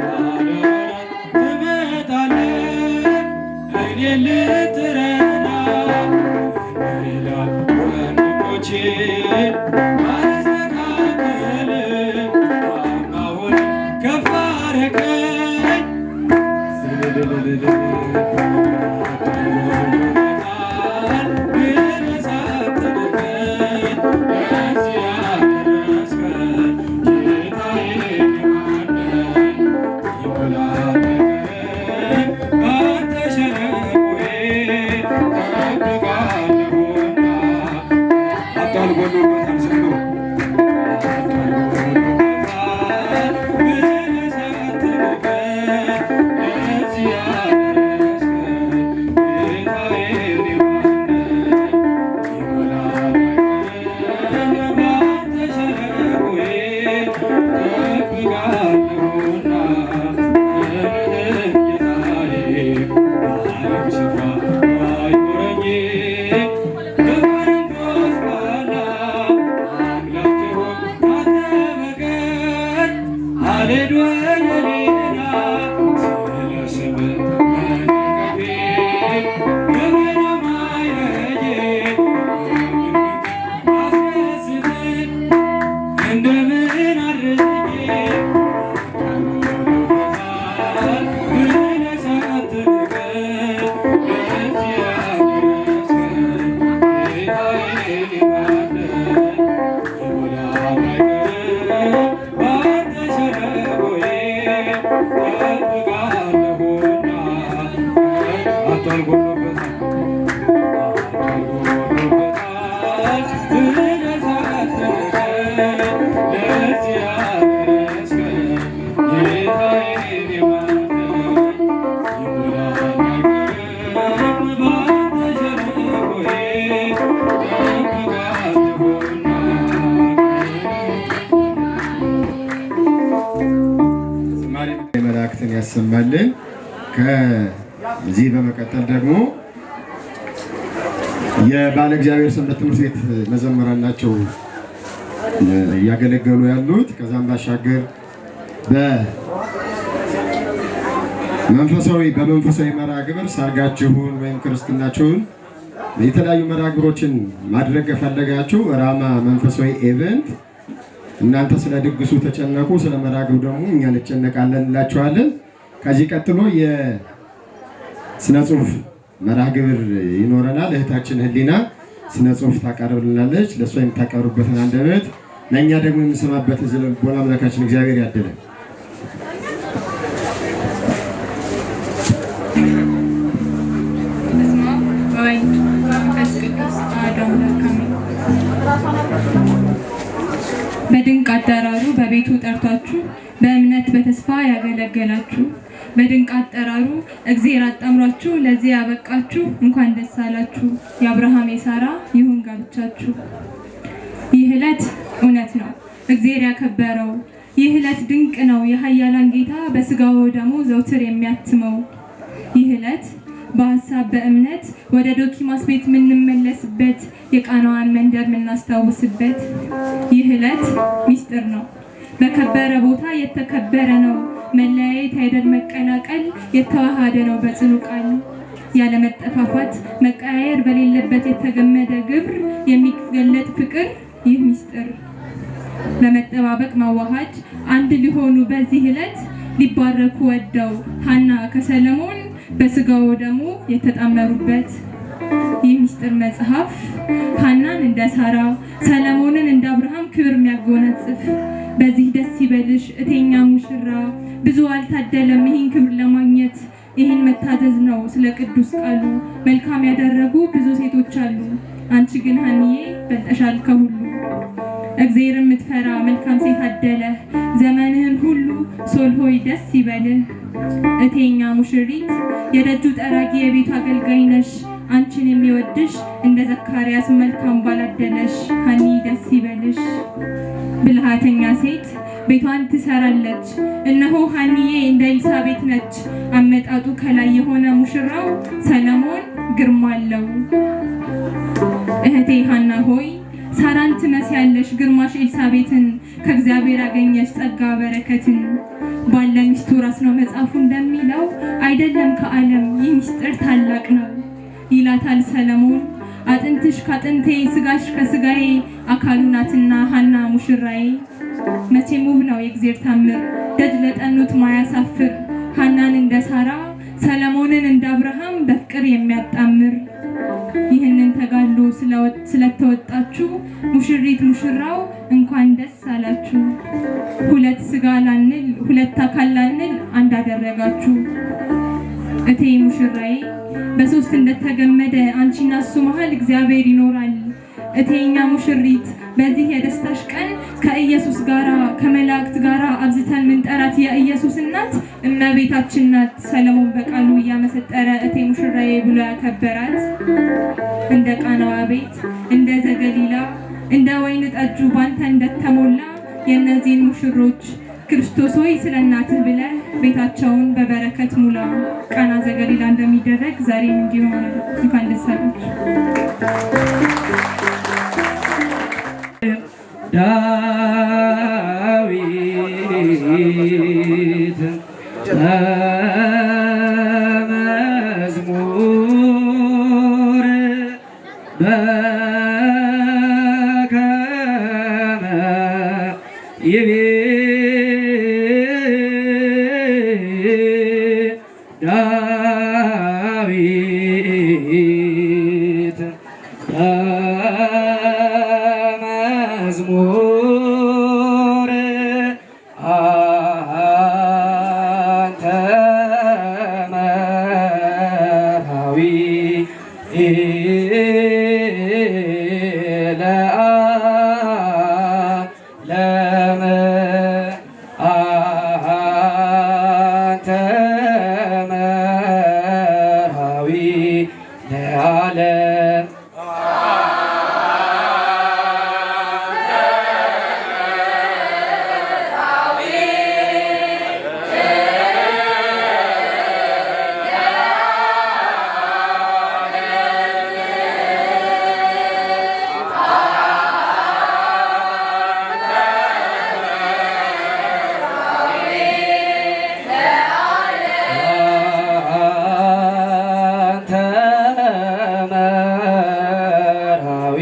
ያለ ወረት ትመጣለህ እኔን ልትረዳ ሌላ ወንድሞቼን አልስተካከልም አሁን ከፍ አደረገኝ ጎሎበታል ብለህ ሳትንቀኝ ለዚህ ያደረስከኝ ጌታዬ እኔ ማን ነኝ? ይሞላል አይቀርም በአንተ ሸለቆዬ እጠብቃለሁና አቷል ጎሎበታል ዘምሩ አቷል ጎሎበታል ብለህ ሳትንቀኝ ለዚህ ያደረስከኝ ጌታዬ እኔ ማን ነኝ? ይሞላል አይቀርም በአንተ ሸለቆዬ እጠብቃለሁና ቀንህን ጌታዬ በዓለም ስፍራ አይኖረኝም ክብርን ጎስቋላ አምላኬ ሆይ ካንተ በቀር ሳልሄድ ወደ ሌላ ስለ ስምህ መንቀፌ ክብርን ማይረጌ አስደስትህ እንደምን አድርጌ መላእክትን ያሰማልን። ከዚህ በመቀጠል ደግሞ የባለ እግዚአብሔር ሰንበት ትምህርት ቤት መዘምራን ናቸው እያገለገሉ ያሉት። ከዛም ባሻገር በመንፈሳዊ መርሃ ግብር ሰርጋችሁን ወይም ክርስትናችሁን የተለያዩ መርሃ ግብሮችን ማድረግ ከፈለጋችሁ ራማ መንፈሳዊ ኢቨንት እናንተ ስለ ድግሱ ተጨነቁ፣ ስለ መርሃ ግብሩ ደግሞ እኛ እንጨነቃለን እንላችኋለን። ከዚህ ቀጥሎ የስነ ጽሁፍ መርሃ ግብር ይኖረናል። እህታችን ህሊና ስነ ጽሁፍ ታቀርብልናለች። ለእሷ የምታቀርቡበትን አንደበት ለእኛ ደግሞ የምንሰማበት ልቦና አምላካችን እግዚአብሔር ያድለን። በድንቅ አጠራሩ በቤቱ ጠርቷችሁ በእምነት በተስፋ ያገለገላችሁ በድንቅ አጠራሩ እግዚአብሔር አጣምሯችሁ ለዚህ ያበቃችሁ እንኳን ደስ አላችሁ። የአብርሃም የሳራ ይሁን ጋብቻችሁ። ይህ ዕለት እውነት ነው እግዚአብሔር ያከበረው። ይህ ዕለት ድንቅ ነው የኃያላን ጌታ በስጋው ደሙ ዘውትር የሚያትመው። ይህ ዕለት በሐሳብ በእምነት ወደ ዶኪማስ ቤት የምንመለስበት የቃናዋን መንደር የምናስታውስበት ይህ ዕለት ሚስጥር ነው። በከበረ ቦታ የተከበረ ነው። መለያየት አይደል መቀላቀል የተዋሃደ ነው በጽኑ ቃል። ያለ መጠፋፋት መቀያየር በሌለበት የተገመደ ግብር የሚገለጥ ፍቅር ይህ ሚስጥር። ለመጠባበቅ ማዋሃድ አንድ ሊሆኑ በዚህ ዕለት ሊባረኩ ወደው ሐና ከሰለሞን በስጋው ደሙ የተጣመሩበት ይህ ሚስጥር መጽሐፍ ሐናን እንደ ሳራ ሰለሞንን እንደ አብርሃም ክብር የሚያጎናጽፍ በዚህ ደስ ይበልሽ እቴኛ ሙሽራ ብዙ አልታደለም ይህን ክብር ለማግኘት። ይህን መታዘዝ ነው ስለ ቅዱስ ቃሉ መልካም ያደረጉ ብዙ ሴቶች አሉ። አንቺ ግን ሐንዬ በልጠሻል ከሁሉ። እግዚአብሔር የምትፈራ መልካም ሴት አደለህ ዘመንህን ሁሉ ሶል ሆይ ደስ ይበልህ። እቴኛ ሙሽሪት የደጁ ጠራጊ የቤቱ አገልጋይ ነሽ። አንቺን የሚወድሽ እንደ ዘካርያስ መልካም ባላደለሽ። ሐኒ ደስ ይበልሽ። ብልሃተኛ ሴት ቤቷን ትሰራለች። እነሆ ሐኒዬ እንደ ኤልሳቤት ነች። አመጣጡ ከላይ የሆነ ሙሽራው ሰለሞን ግርማ አለው። እህቴ ሐና ሆይ ሳራን ትመስያለሽ ግርማሽ ኤልሳቤትን ከእግዚአብሔር አገኘሽ ጸጋ በረከትን። ባለ ሚስቱ ራስ ነው መጽሐፉ እንደሚለው አይደለም ከዓለም ይህ ሚስጥር ታላቅ ነው ይላታል ሰለሞን። አጥንትሽ ካጥንቴ ስጋሽ ከስጋዬ አካሉ ናትና ሐና ሙሽራዬ። መቼም ውብ ነው የእግዚአብሔር ታምር ደጅ ለጠኑት ማያሳፍር። ሐናን እንደ ሳራ ሰለሞንን እንደ አብርሃም በፍቅር የሚያጣምር። ይህንን ተጋድሎ ስለተወጣችሁ ሙሽሪት ሙሽራው እንኳን ደስ አላችሁ። ሁለት ስጋ ላንል ሁለት አካል ላንል አንድ አደረጋችሁ። እቴ ሙሽራዬ በሶስት እንደተገመደ አንቺና እሱ መሃል እግዚአብሔር ይኖራል። እቴኛ ሙሽሪት በዚህ የደስታሽ ቀን ከኢየሱስ ጋራ ከመላእክት ጋራ አብዝተን ምንጠራት የኢየሱስ እናት እመቤታችን ናት። ሰለሞን በቃሉ እያመሰጠረ እቴ ሙሽራዬ ብሎ ያከበራት። እንደ ቃናዋ ቤት እንደ ዘገሊላ እንደ ወይን ጠጁ ባንተ እንደተሞላ የእነዚህን ሙሽሮች ክርስቶስ ሆይ ስለ እናትህ ብለህ ቤታቸውን በበረከት ሙላ። ቃና ዘገሊላ እንደሚደረግ ዛሬም እንዲሆን እንኳን ደስ አላችሁ። ዳዊት ዳዊት መዝሙር አንተ መርሃዊ ለዓለም አንተ መርሃዊ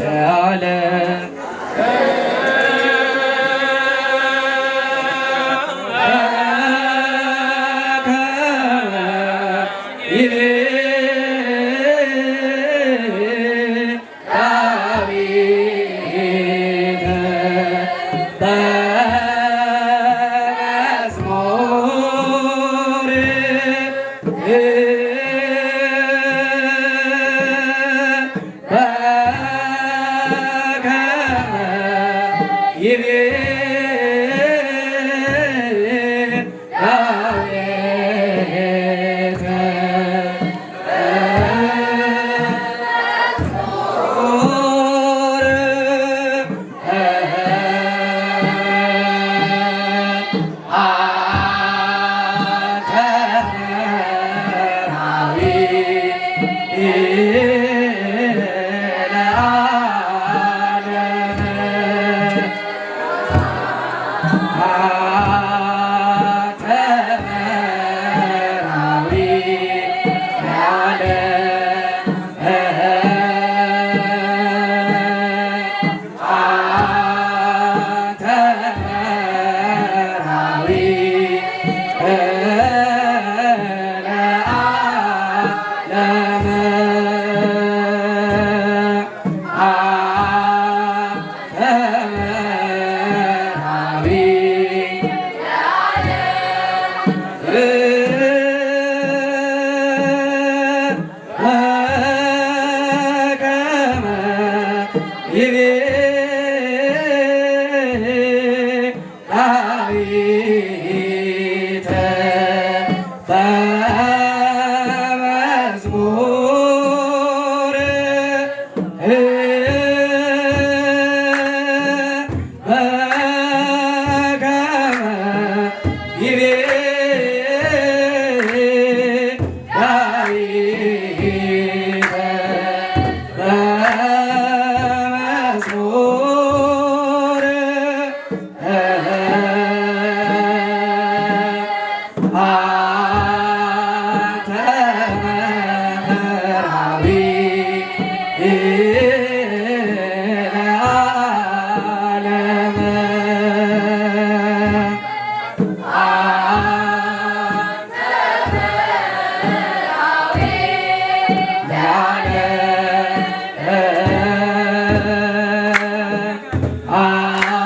ለዓለም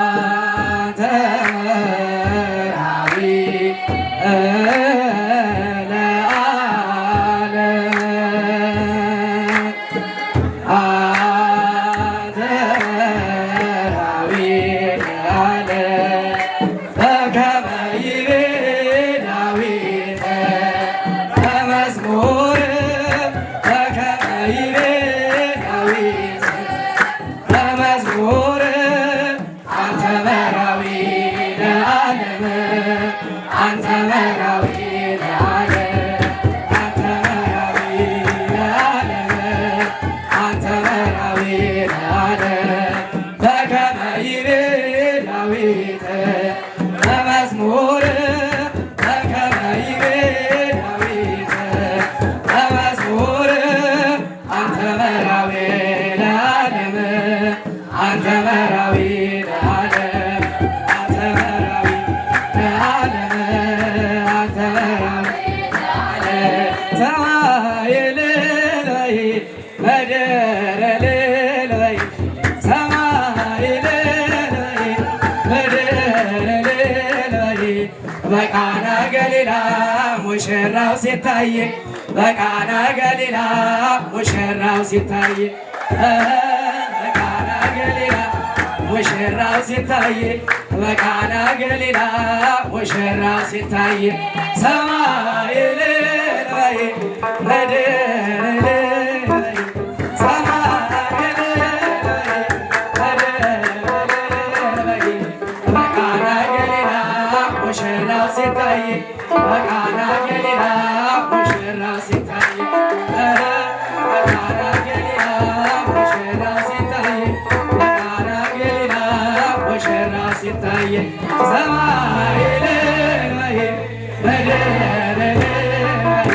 አንተ መርሃዊ በመዝሙር በከመ ይቤ ዳዊት በመዝሙር አንተ መራዊ ለዓለም አንተ መራዊ ለዓለም አንተ መራዊ ለዓለም አንተ መራዊ ለዓለም ሰማይ እልል በይ ምድር እልል በይ ሰማይ እልል በይ ምድር እልል በይ በቃና ገሊላ ሙሽራው ሲታይ በቃና ገሊላ ሙሽራው ሲታይ በቃና ገሊላ ሙሽራው ሲታይ በቃና ገሊላ ሙሽራው ሲታይ ሰማይ እልል በይ ምድር እልል በይ ሰማይ እልል በይ ምድር እልል በይ በቃና ገሊላ ሙሽራው ሲታይ በቃና ገሊላ ሙሽራው ሲታይ በቃና ገሊላ ሙሽራው ሲታይ በቃና ገሊላ ሙሽራው ሲታይ ሰማይ እልል በይ ምድር እልል በይ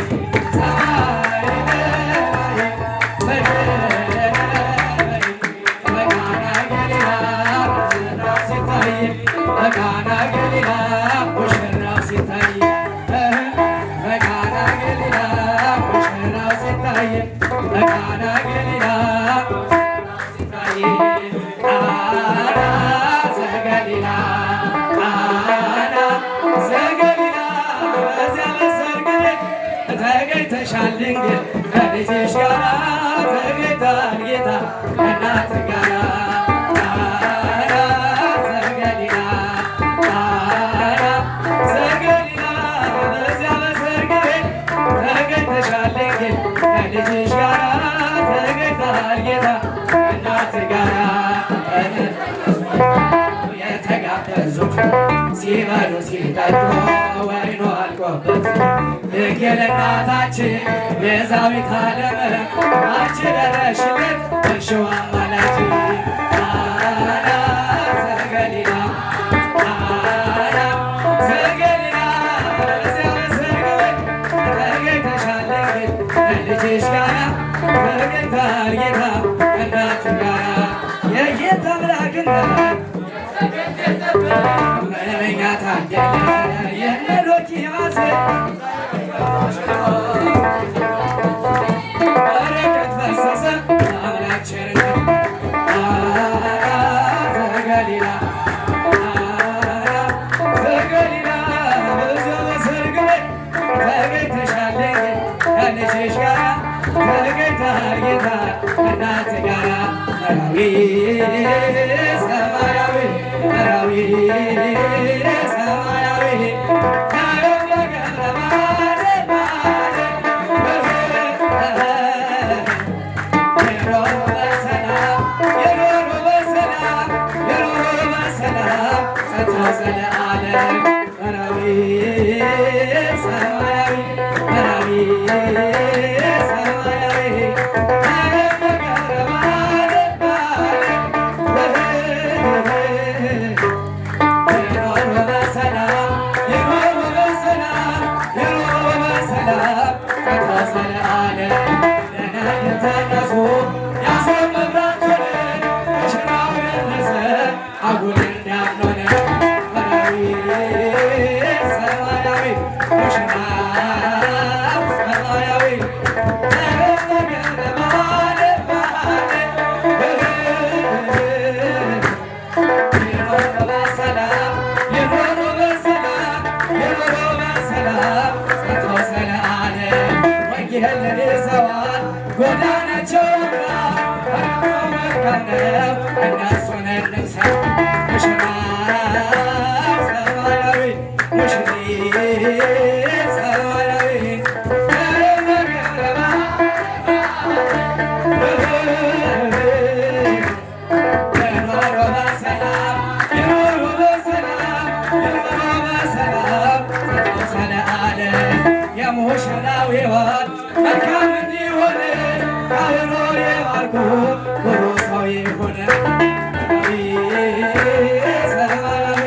ሰማይ እልል በይ ምድር እልል በይ በቃና ገሊላ ሙሽራው ሲታይ በቃና ገሊላ ሙሽራው ሲታይ በቃና ገሊላ ሙሽራው ሲታይ በቃና ገሊላ ሲታይ ቃና ዘገሊላ ቃና ዘገሊላ በዚያ በሰርግ ተገኝተሻል ድንግል ከልጅሽ ጋራ ተገኝቷል ጌታ ከእናት ጋራ ቃና ዘገሊላ ቃና ዘገሊላ በዚያ በሰርግ ተገኝተሻል ድንግል ከልጅሽ ጋራ ተገኝቷል ጌታ ከእናት ጋራ የተጋበዙት ሲበሉ ሲጠጡ ወይኑ አልቆበት ድንግል እናታችን ቤዛዊተ ዓለም አንቺ ደረሽለት እርሺው አማላጅ ቃና ዘገሊላ ቃና ዘገሊላ በዚያ በሰርግ ቤት ተገኝተሻል ድንግል ከልጅሽ ጋራ ተገኝቷል ጌታ ከእናት ጋራ የጌታ አምላክነት ምንኛ ታደለ የእነ በረከት ፈሰሰ አምላክ ቸርነት ዘገሊላ ዘገሊላ በዚያ በሰርግ ቤት ተገኝተሻል ከልጅሽ ጋራ ተገኝቷል ጌታ ከእናት ጋራ መራዊ ሰማያዊ መራዊ ሰማያዊ ጎዳናቸው መልካም ነው እነሱን እንምሳ ሙሽራ ሰማያዊ ሙሽሪት ሰማያዊ የኖሩ በሰላም የኖሩ በሰላም የኖሩ በሰላም ተወሰነ አለ የሙሽራው ሕይወት መልካም እንዲሆን ካህኑ የባርኩ ብሩህ ሰው ይሁን ሰማያዊ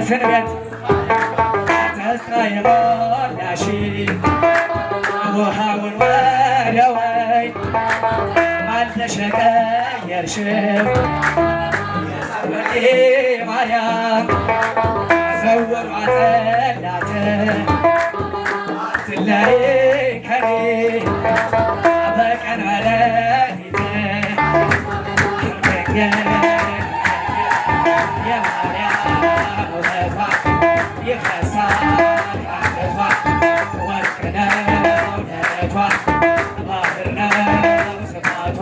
ስንበት ተስፋ የሞላሽ ውሃውን ወደ ወይን ማልተሸቀየርሽው ማርያም ዘወሯ ጠላት ትለይ ከኔ በቀን በሌሊት የማርያም ውበቷ ይፈሳል አንገቷ ወርቅ ነው ደረቷ ባህር ነው ስፋቷ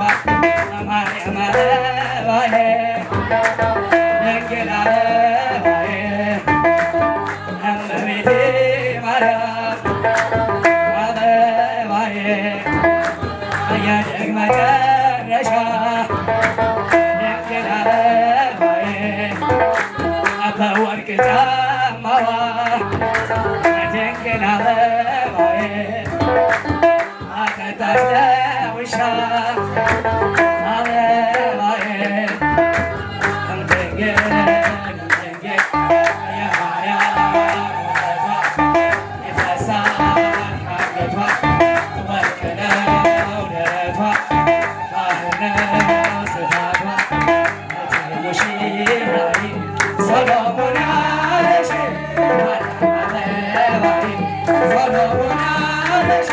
ማርያም አበባዬ ድንግል አበባዬ እመቤቴ ማርያም አበባዬ የደግ መጨረሻ ድንግል አበባዬ በወርቅ ጫማዋ ድንግል አበባዬ አጠጣች ለውሻ አበባዬ ድንግል የማርያም ውበቷ ይፈሳል አንገቷ ወርቅ ነው ደረቷ ባህር ነው ስፋቷ ሙሽራዬ ሰሎሞን አለሽ አበባዬ ሰሎሞን አለሽ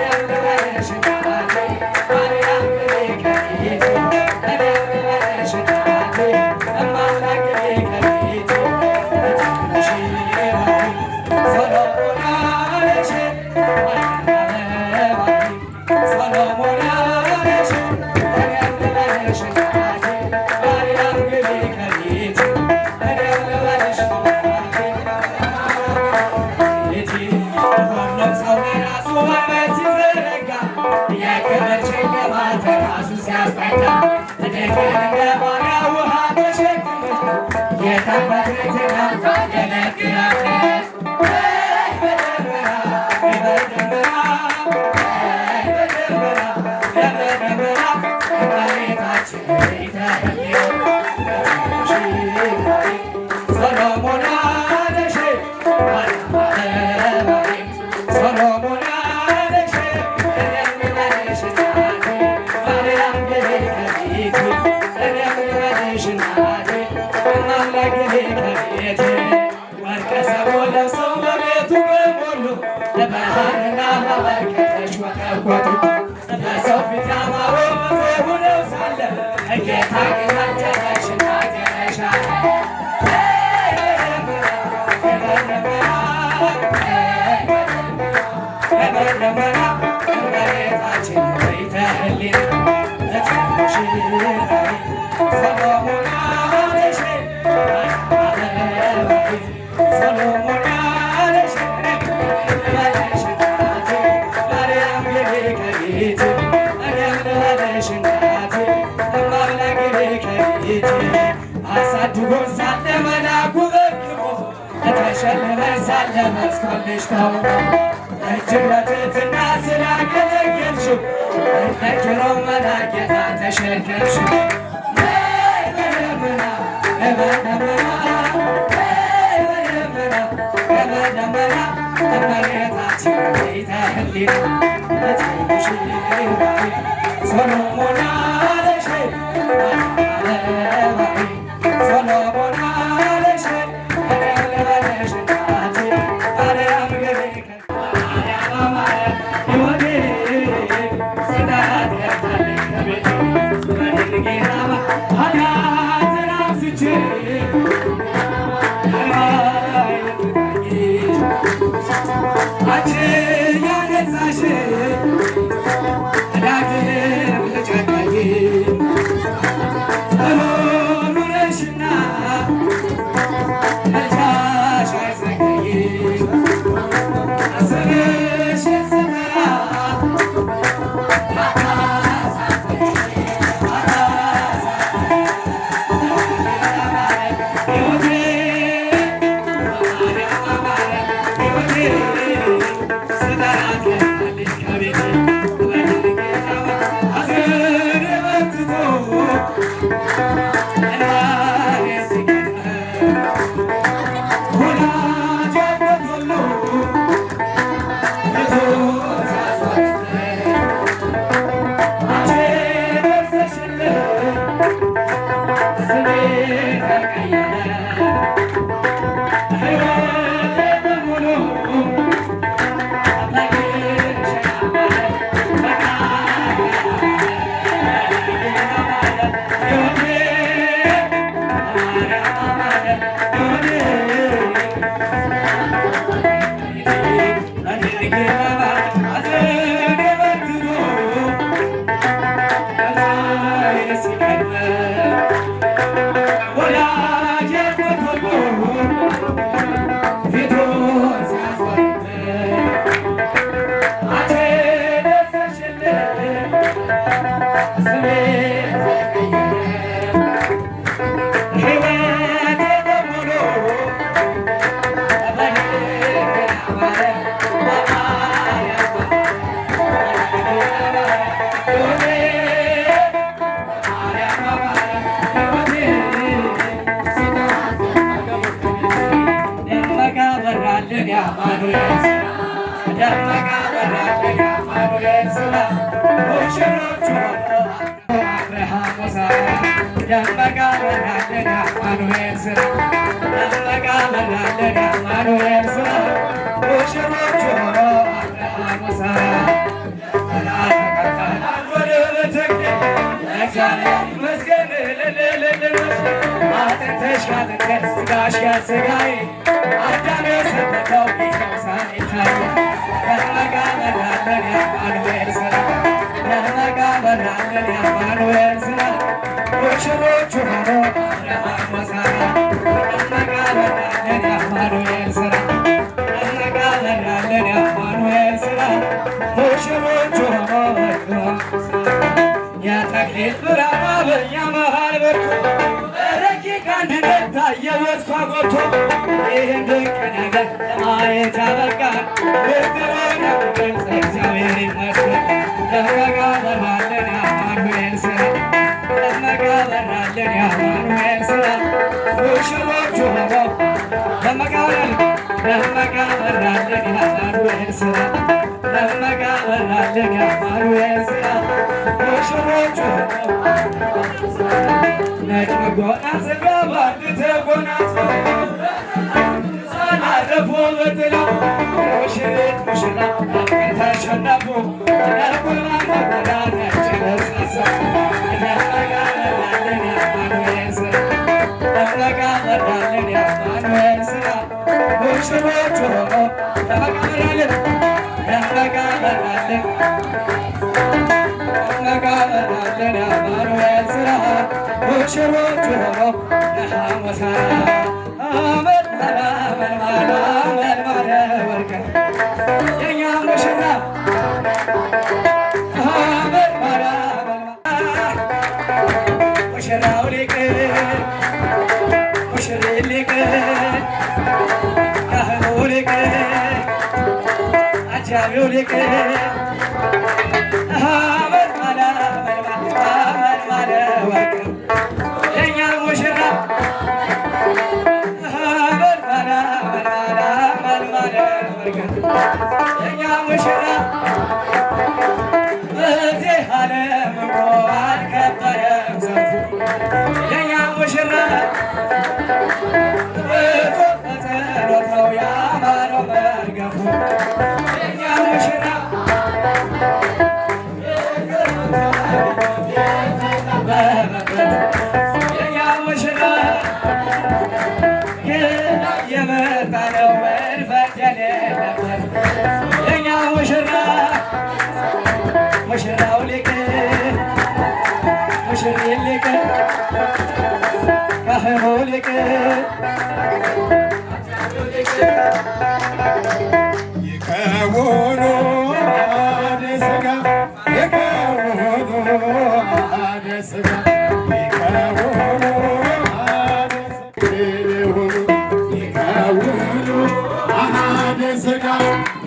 ያልበለሽ ማርያም ከቤቱ ያልበለሽ እማምላክ ከቤቱ ሙሽራዬ ሰሎሞን አለሽ አበባዬ ሰሎሞን አለሽ ያልበለሽ ማርያም ከቤቱ ሰሎሞን አለሽ ሰሎሞን አለሽ ያልበለሽ ማርያም ከቤቱ ያልበለሽ አምላክ ከቤቱ ወርቀ ሰቦ ለብሰው በቤቱ በሞሉ ለባህርና ለበረከተሽ ወተቆጡ በሰው ፊት ያማሩ ሆነው ሳለ ጌታ ግናቸሽና ገነሻለ አሳድጎ ሳለ መላኩ በክሞ ተሸለመ ሳለ መስኮልሽ ታውቆ እጅግ በትሕትና ስላገለገልሽው እንደ ኪሮም መልአክ ጌታ ተሸከምሽው በደመና በደመና በደመና በደመና እመቤታችን ቤተ ሕሊና ሙሽራዬ ሰሎሞን አለሽ አበባዬ ሰሎሞን አለሽ ያልበለሽ ማርያም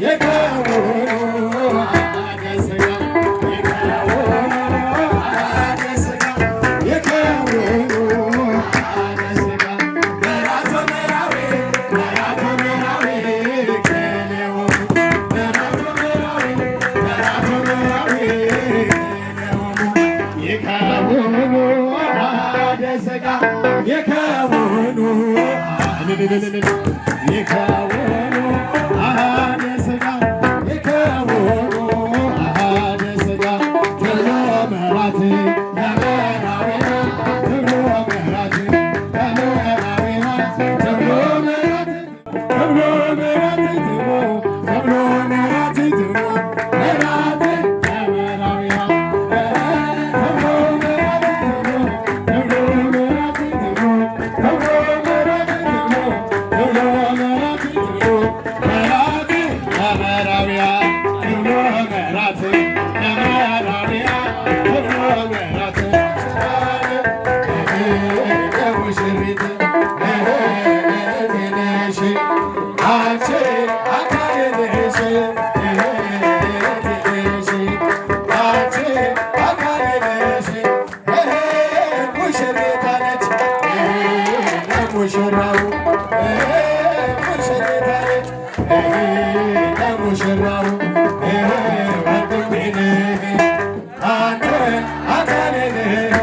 You ይከውኑ ይከውኑ አሃደ ሥጋ ይከውኑ አሃደ ሥጋ ተብሎ ምሕረት ለመራዊነ ተብሎ ምሕረት ለመራዊነ ተብሎ ምሕረት ተብሎ ምሕረት ተብሎ ምሕረት ተብሎ ምሕረት ለመራዊነ ተብሎ ምሕረት ተብሎ ምሕረት ተብሎ ምሕረት ተብሎ ምሕረት ተብሎ ምሕረት ለመራዊያ ተብሎ ምሕረት ለመራዊያ ተብሎ ምሕረት ሙሽሪት ነሽ አንቺ አካል ነሽ ነሽ አንቺ አካል ነሽ ሙሽሪት አለች ለሙሽራው ሙሽሪት አለች ለሙሽራው ወንድሜ ነህ አንተ አካል ነህ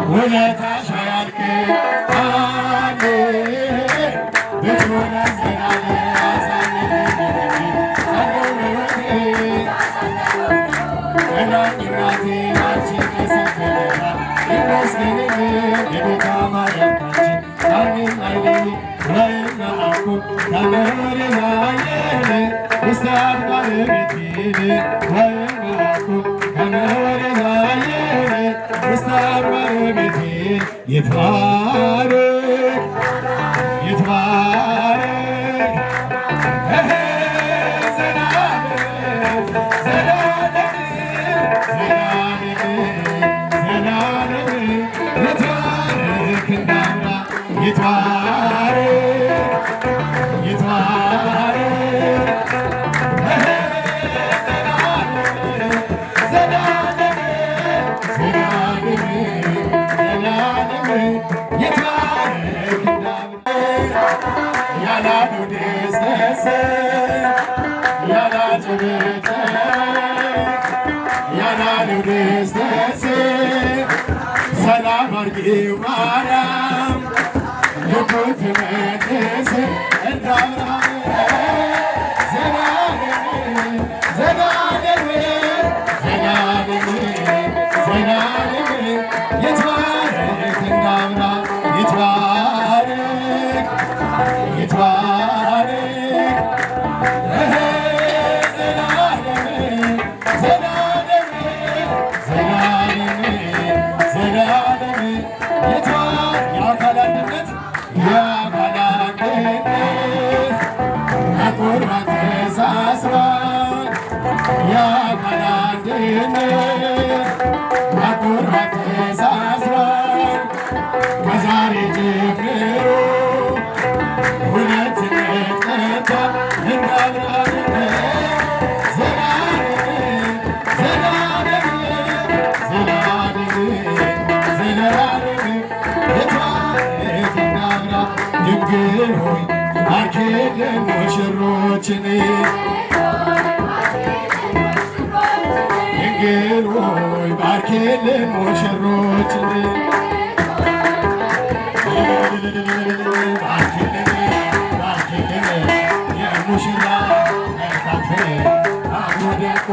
ውለታሽ አያልቅም አሜን ብትሆነ ይትባረክ ይትባረክ ሰላም አርጊው ማርያም ልቡን ትመልስ እንደ አብርሃም ዘላለም ዘላለም ዘላለም ዘላለም ይትባረክ እንደ አብርሃም ይትባረክ ይትባረክ ከዛሬ ጀምሮ ሁለትነት ቀርታ እንደ አብርሃም ዘላለም ዘላለም ዘላለም ዘላለም ይትባረክ እንደ አብርሃም ድንግል ሆይ ባርኪልን ሙሽሮችን ድንግል ሆይ ባርኪልን ሙሽሮችን ባርኪልን የሙሽራ መልካም ፍሬ አብሮ ደምቆ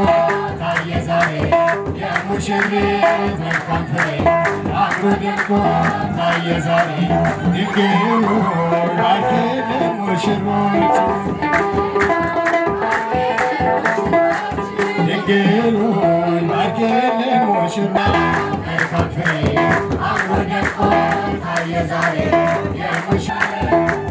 ታየ ዛሬ የሙሽሪት መልካም ፍሬ አብሮ ደምቆ ታየ ዛሬ ድንግል ሆይ ባርኪልን ሙሽሮችን ድንግል ሆይ ባርኪልን ሙሽራ መልካም ፍሬ አብሮ ደምቆ ታየ ዛሬ የሙሽሪት